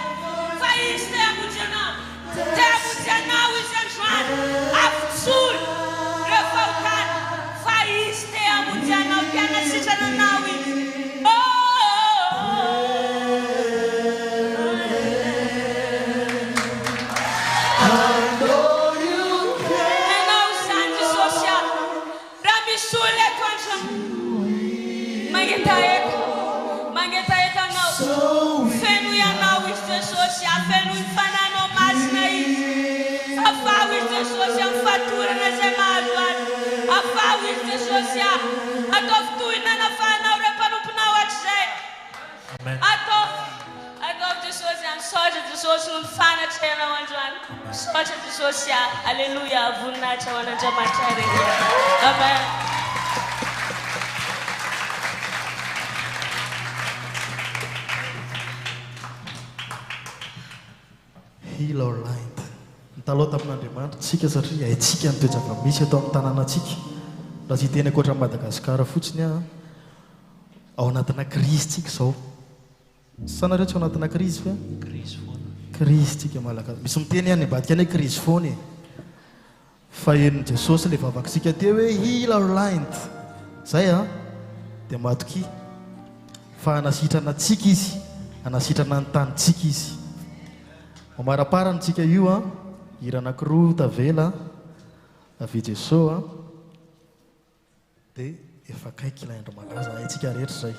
fa izy te hamonjy anao izy androany avitsolo rehefa hokany fa izy te hamonjy anao mpianasitrana anao izy anao zany Jesosy aho raha misy olona eto androany mangeta eto anao feno ianao izy Jesosy aho feno mifananao masina izy afaho izy Jesosy amin'ny fatorana zay mahazo azy afaho izy Jesosy aho ataovy toy nanafahanao ireo mpanomponao hatr'izay ataovy Jesosy aho misaotra Jesosy no mifanatra ianao androany misaotra Jesosy aho alleluia voninahitra ho an'Andriamanitra ireny amen. Heal our land. Taloha tamin'Andriamanitra tsika satria haitsika ny toejava misy atao amin'ny tanànatsika raha tsy teny ankoatra Madagasikara fotsiny ao anatina krizy tsika izao sanareo tsy ao anatina krizy fa krizy tsika malagasy misy miteny ihany ambadika any hoe krizy foana e fa henon'i Jesosy le vavaksika teo hoe heal our land zay dia matoky fa anasitrana tsika izy anasitrana ny tanitsika izy mamaraparantsika io hira anankiroa tavela avy Jesosy dia efa kaiky ilay andro malaza haitsika rehetra zay.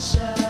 Shine.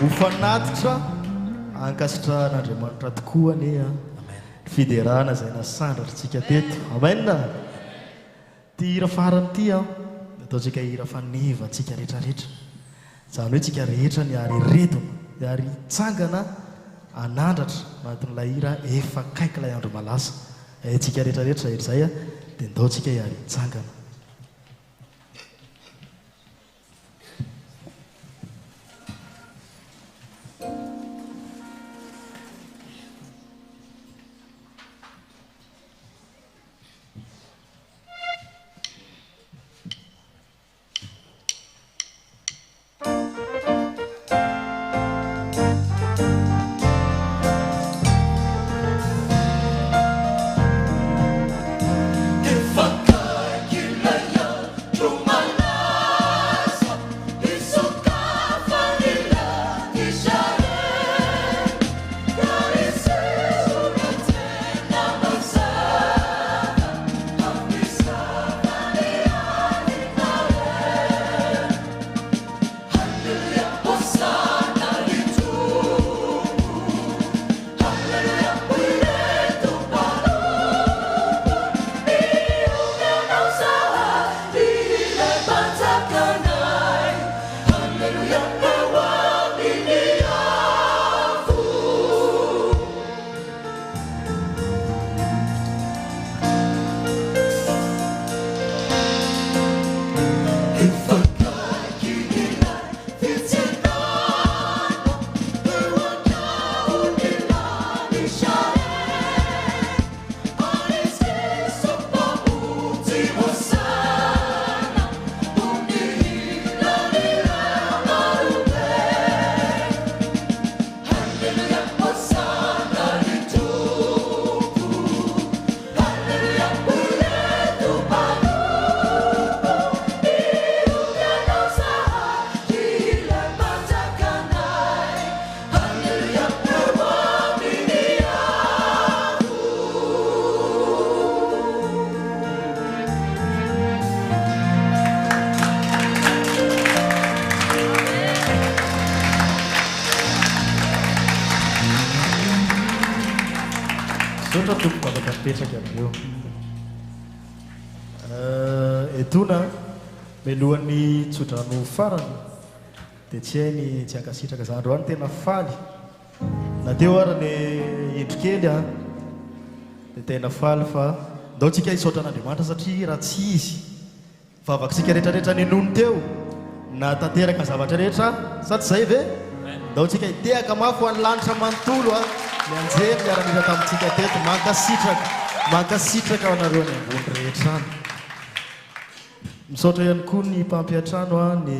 Hofanatitra ankasitra n'Andriamanitra tokoa ny fiderana izay nasandratritsika teto. Amen. Ty hira farany ty ataontsika hira fanevantsika rehetrarehetra. Izany hoe tsika rehetra ny ary retona, ny ary tsangana anandratra anatin'ilay hira efa kaiky ilay andro malasa. Tsika rehetrarehetra izay dia ndaontsika ary tsangana. Etona melohan'ny tsodrano farany dia tsy hainy tsy ankasitraka izany androany tena faly na teo ary ny endrikely dia tena faly fa ndaontsika hisaotra an'Andriamanitra satria raha tsy izy vavakontsika rehetrarehetra ny nono teo na tanteraka zavatra rehetra sady izay ve ndaontsika hitehaka mafy ho an'ny lanitra manontolo ny anjely miara-mira tamintsika teto mankasitraka ao anareo ny ambony rehetra any. Misaotra ihany koa ny mpampiatrano ny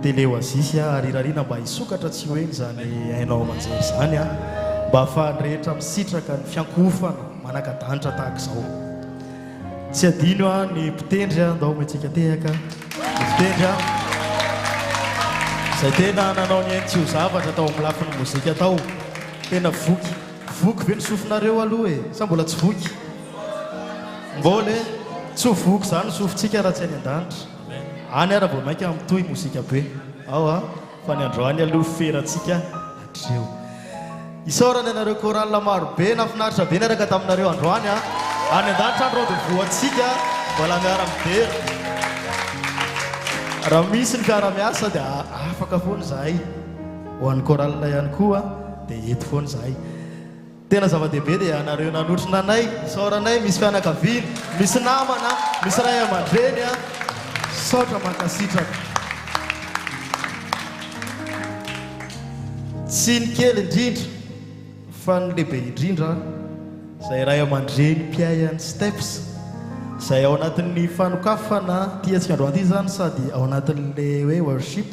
télé Oasis ary irarina mba hisokatra tsy hoeny izany hainao manjery izany mba ahafahany rehetra misitraka ny fiankofana manaka-danitra tahaka izao. Tsy adino ny mpitendry ndao mentsika tehaka ny mpitendry izay tena nanao ny hainy tsy ho zavatra tao amin'ny lafin'ny mozika tao tena voky ve ny sofinareo aloha sa mbola tsy voky mbola tsy ho voky izany sofintsika raha tsy any an-danitra any ara vao mainka mitohy mozika be ao fa ny androany aloha ferantsika hatreo isaorany anareo koralina marobe nafinaritra be niaraka taminareo androany any an-danitra andro dia voantsika mbola miara-midery raha misy ny fiara-miasa dia afaka foana zahay ho an'ny koralina ihany koa dia eto foana zahay tena zava-dehibe dia anareo nanotrina anay isaoranay misy fianakaviana misy namana misy ray aman-dreny saotra mankasitraka tsy ny kely indrindra fa ny lehibe indrindra izay ray aman-dreny mpiayan'ny steps izay ao anatin'ny fanokafana tiantsika androany ity zany sady ao anatin'le hoe worship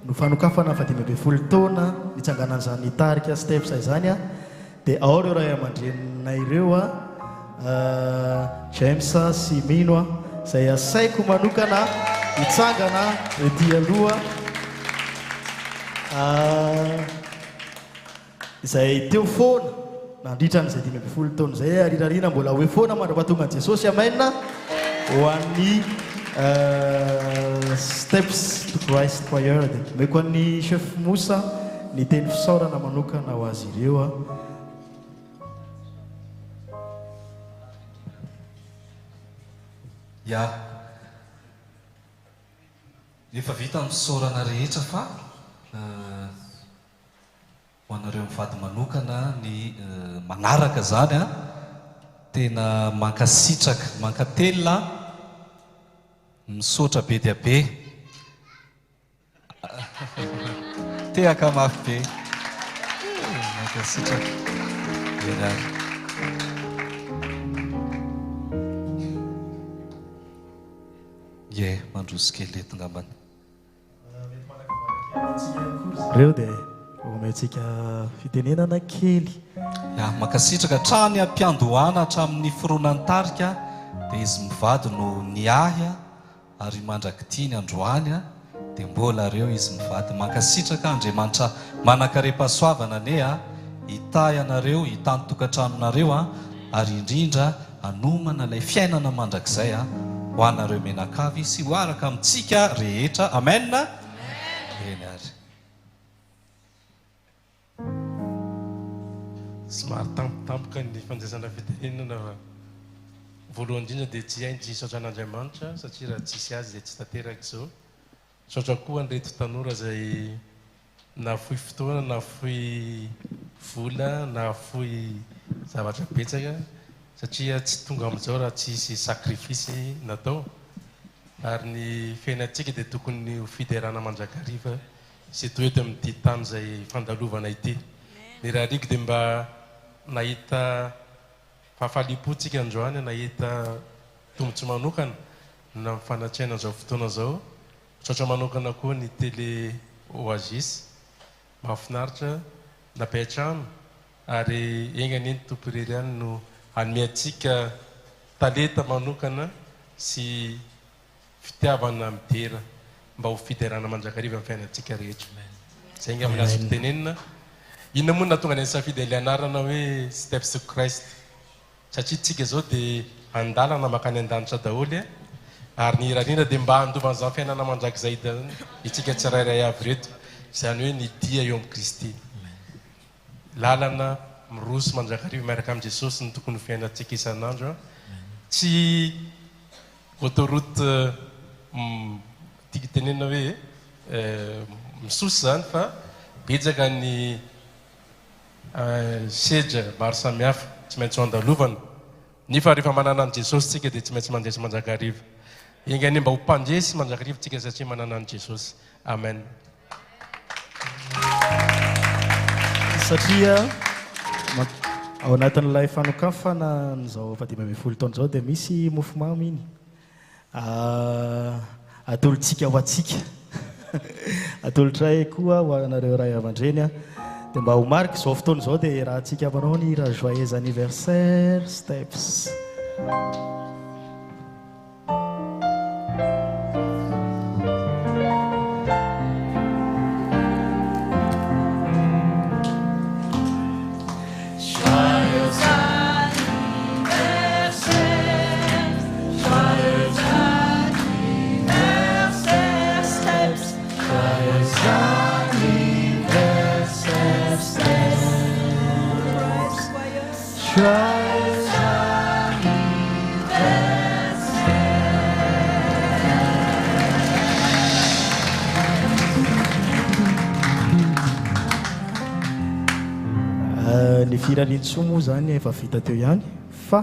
no fanokafana fa 5 taona nitsanganan'izany tarika steps izany dia ao reo ray aman-drenina ireo James sy Mino izay asaiko manokana hitsangana ety aloha izay teo foana nandritran'izay 5 taona izay arirarina mbola hoe foana mandrapatonga an' Jesosy amaina ho an'ny Steps to Christ Choir dia meko an'ny chef Mosa ny teny fisaorana manokana ho azy ireo Ya efa vita misaorana rehetra fa ho anareo mivady manokana ny manaraka zany a tena mankasitraka mankatelina misaotra be dia be tehaka mafy be mankasitraka verary ye mandroso kely eto ngambany reo dia omentsika fitenenana kely ya mankasitraka trany ampiandohana hatramin'ny foronantarika dia izy mivady no niahya ary mandrakitiany androany a dia mbola reo izy mivady mankasitraka Andriamanitra manakare-pahasoavana ne a hitahy anareo hitany tokantranonareo a ary indrindra anomana ilay fiainana mandrakizay a ho anareo menakavy sy ho araka amintsika rehetra amen eny ary somary tampotampoka ny fandraisana fitenenana voalohany indrindra dia tsy hainy tsy saotra an'Andriamanitra satria raha tsisy azy dia tsy tanteraka izao saotra koa an'ireto tanora izay nafoy fotoana nafoy vola nafoy zavatra betsaka satria tsy tonga amin'izao raha tsisy sakrifisy natao ary ny fiainantsika dia tokony ho fiderana mandrakariva sy toeto amin'ity tany izay fandalovana ity ny raha riko dia mba nahita fahafalipo-tsika androany nahita tombontso manokana na mifanatrihana an'izao fotoana izao saotra manokana koa ny télé Oasis mahafinaritra napehatrano ary enganeny tompo irery ihany no anomeantsika talenta manokana sy fitiavana midera mba ho fiderana mandrakariva amin'ny fiainantsika rehetra zay nga amin'ny azo fitenenina inona moa natonga ny safidy lianarana hoe Steps to Christ satria tsika zao dia andalana makany an-danitra daholo ary ny irarina dia mba handovan'izany fiainana mandrakizay itsika tsirairay avy reto izany hoe ny dia eo amin'ny Kristy lalana miroso mandrakariva miaraka amin'i Jesosy ny tokony fiainantsika isan'andro tsy autoroute tika tenena hoe misosy zany fa betsaka ny sedra maro samihafa tsy maintsy ho andalovana nefa rehefa manana an' Jesosy tsika dia tsy maintsy mandresy mandrakariva engany mba ho mpandresy mandrakariva tsika satria manana an' Jesosy amen satria ao anatin'ilay fanokafana n'izao 15 taona izao dia misy mofomamy iny atolotsika ho atsika atolotray koa ho anareo ray aman-dreny dia mba ho marika izao fotoana izao dia raha tsika avanao ny raha joyeux anniversaire Steps ny firanintso moa zany efa vita teo ihany fa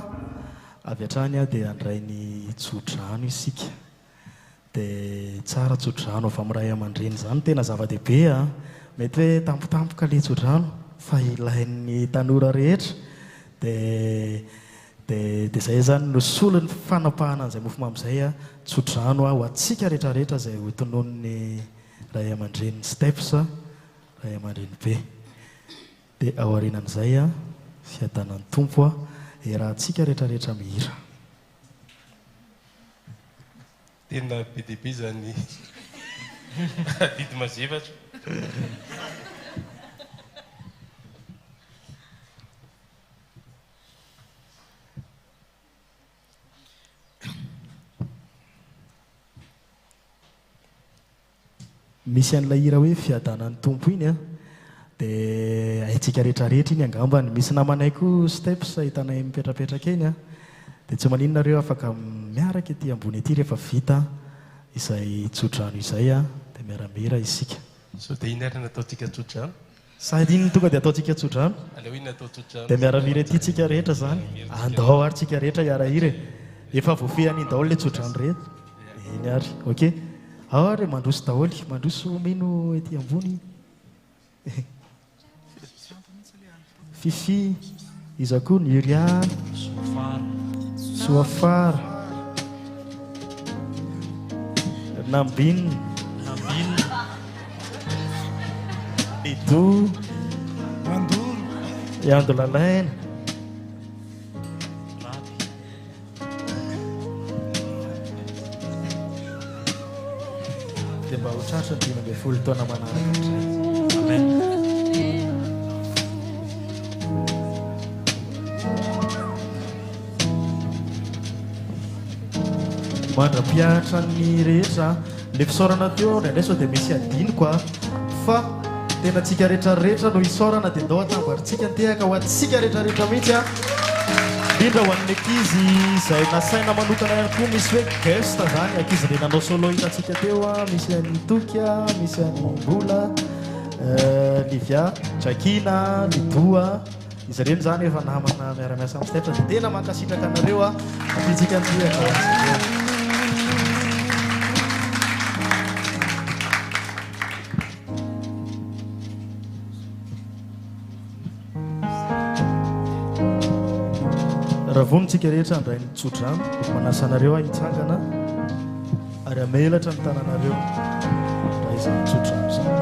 avy hatrany dia andray ny tsodrano isika dia tsara tsodrano avy amin'ny ray aman-dreny zany tena zava-dehibe mety hoe tampotampoka le tsodrano fa ilain'ny tanora rehetra dia zay zany no solo ny fanapahana an'izay mofomamy izay tsodrano ho atsika rehetrarehetra izay ho tononony ray aman-dreny Steps ray aman-dreny be dia ao arinan'izay fiadanan'ny tompo raha antsika rehetrarehetra mihira tena be zany didy mazevatra misy an'ilay hira hoe fiadanan'ny tompo iny a dia haitsika rehetrarehetra iny angambany misy namanay koa steps ahitanay mipetrapetraka eny a dia tsy maninonareo afaka miaraka ety ambony ety rehefa vita izay tsodrano izay a dia miaramira isika so dia iny ary nataontsika tsodrano sady iny tonga dia ataontsika tsodrano aleo iny natao tsodrano dia miaramira ety tsika rehetra zany andao ary tsika rehetra hiarahira efa voafehany iny daholo le tsodrano rehetra iny ary ok ao ary mandroso daholy mandroso mino ety ambony fifi iza koa ny uria soafara nambin ido yandolalaina dia mba ho tratra ny 10 taona manaraka amen mandra-piahatra ny rehetra le fisaorana teo ndraindray sao dia misy adiniko a fa tena tsika rehetrarehetra no hisaorana dia ndao atambaritsika ntehaka ho atsika rehetrarehetra mihitsy a indrindra ho an'ny ankizy izay nasaina manokana ihany koa misy hoe gesta zany ankizy le nanao solo hitantsika teo a misy an'ny toky a misy an'ny mbola livia jakina lidoa izy reny zany efa namana miaramiasa amin'ny stetra dia tena mankasitraka anareo a ampitsika nytehaka raha vonitsika rehetra andray ny tsodrano manasanareo ahitsangana ary amelatra ny tananareo raha izany tsodrano zany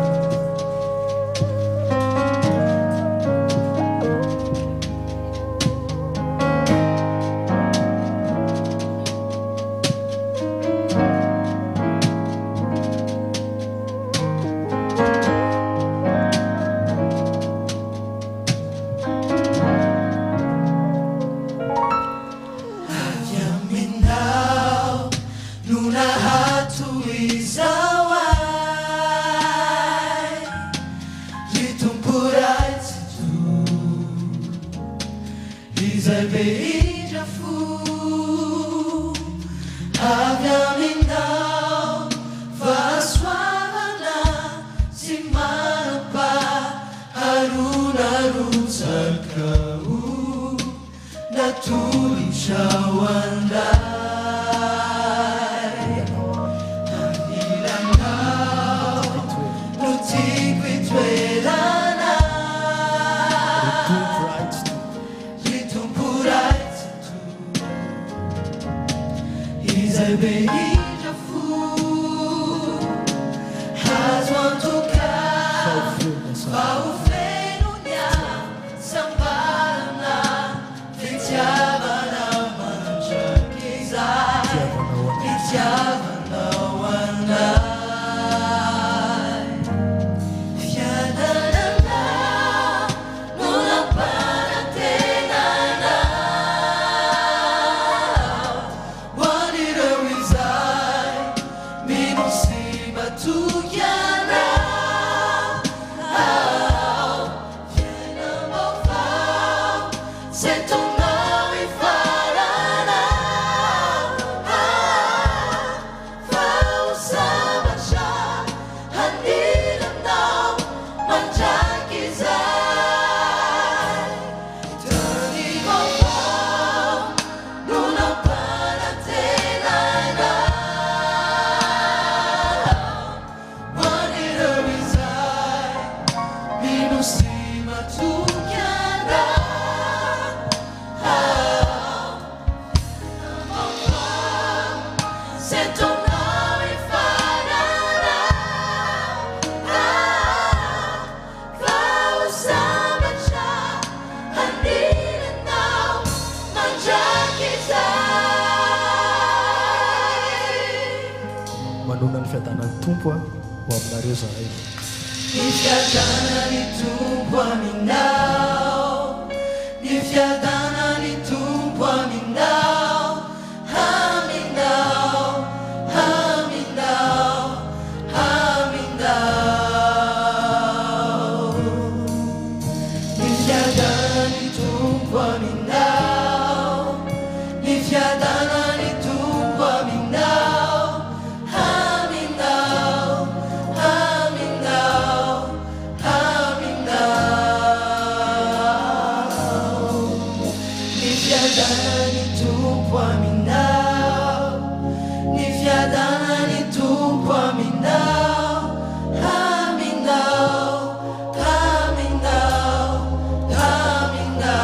manona ny fiadanan'ny tompo ho aminareo zahay. Ny fiadanan'ny tompo aminao, ny fiadanan'ny tompo aminao, aminao, aminao, aminao. Ny fiadanan'ny tompo aminao, ny fiadanan'ny tompo aminao, aminao, aminao, aminao. Ny fiadanan'ny tompo aminao, ny fiadanan'ny tompo aminao, aminao, aminao, aminao.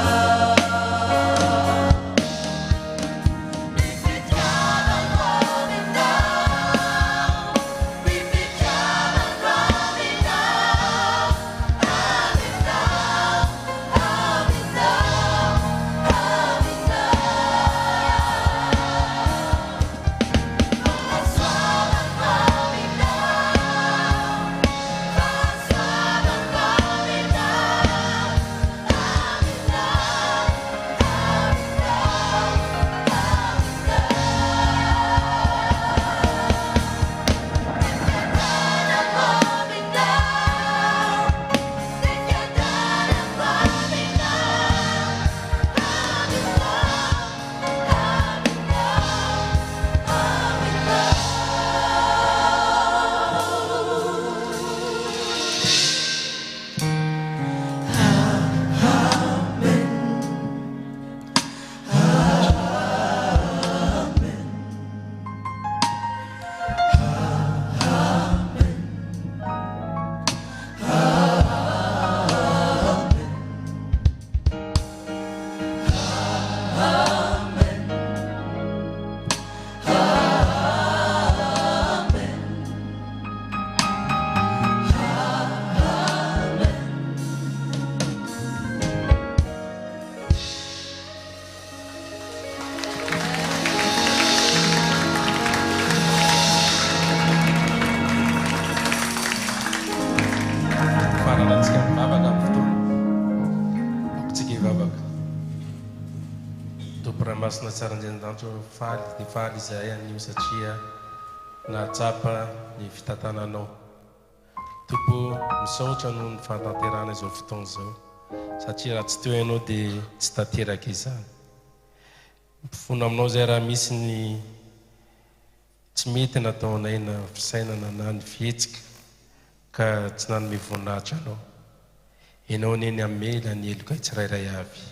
Masina tsara indrindra faly dia faly izahay anio satria nahatsapa ny fitantananao. Tompo misaotra noho ny fahatanterana izao fotoana izao satria raha tsy teo ianao dia tsy tanteraka izany. Mifono aminao izay raha misy ny tsy mety nataonay na fisainana na ny fihetsika ka tsy nanome voninahitra anao. Ianao neny amela ny eloka tsirairay avy.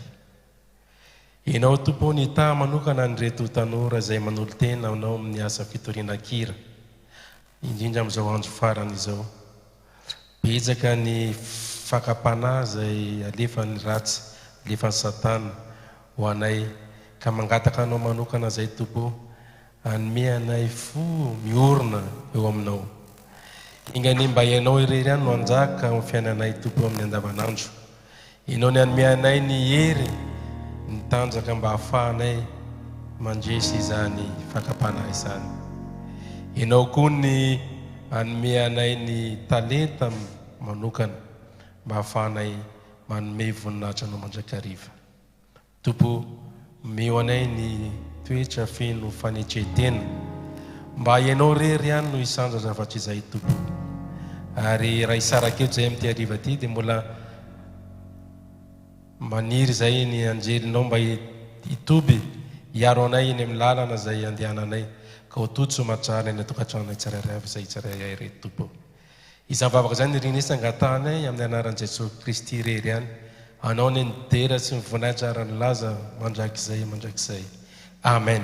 Ianao tompo ny ta manokana ny reto tanora izay manolo tena anao amin'ny asa fitoriana kira, indrindra amin'izao andro farany izao. Betsaka ny fakapanahy izay alefa ny ratsy, alefa ny satana ho anay ka mangataka anao manokana izay tompo hanome anay fo miorina eo aminao. Ingany mba ianao irery ihany no anjaka amin'ny fiainanay tompo amin'ny andavanandro. Ianao ny hanome anay ny hery ny tanjaka mba hahafahanay mandresy izany fakapanahy izany. Ianao koa ny hanome anay ny talenta manokana mba hahafahanay manome voninahitra anao mandrakariva. Tompo meo anay ny toetra feno fanetretena mba ianao rery ihany no isandra zavatra izay tompo. Ary raha isaraketo izay amin'ity hariva ty dia mbola maniry izay ny anjelinao mba hitoby hiaro anay eny amin'ny lalana izay andehananay ka ho totso mahatsara eny atokantranonay tsirairay avy izay tsirairay reto tompo. Izany vavaka izany ny rinesa angatanay amin'ny anaran'i Jesosy Kristy rery ihany. Anao ny nidera sy ny voninahitra ara ny laza mandrakizay. Amen.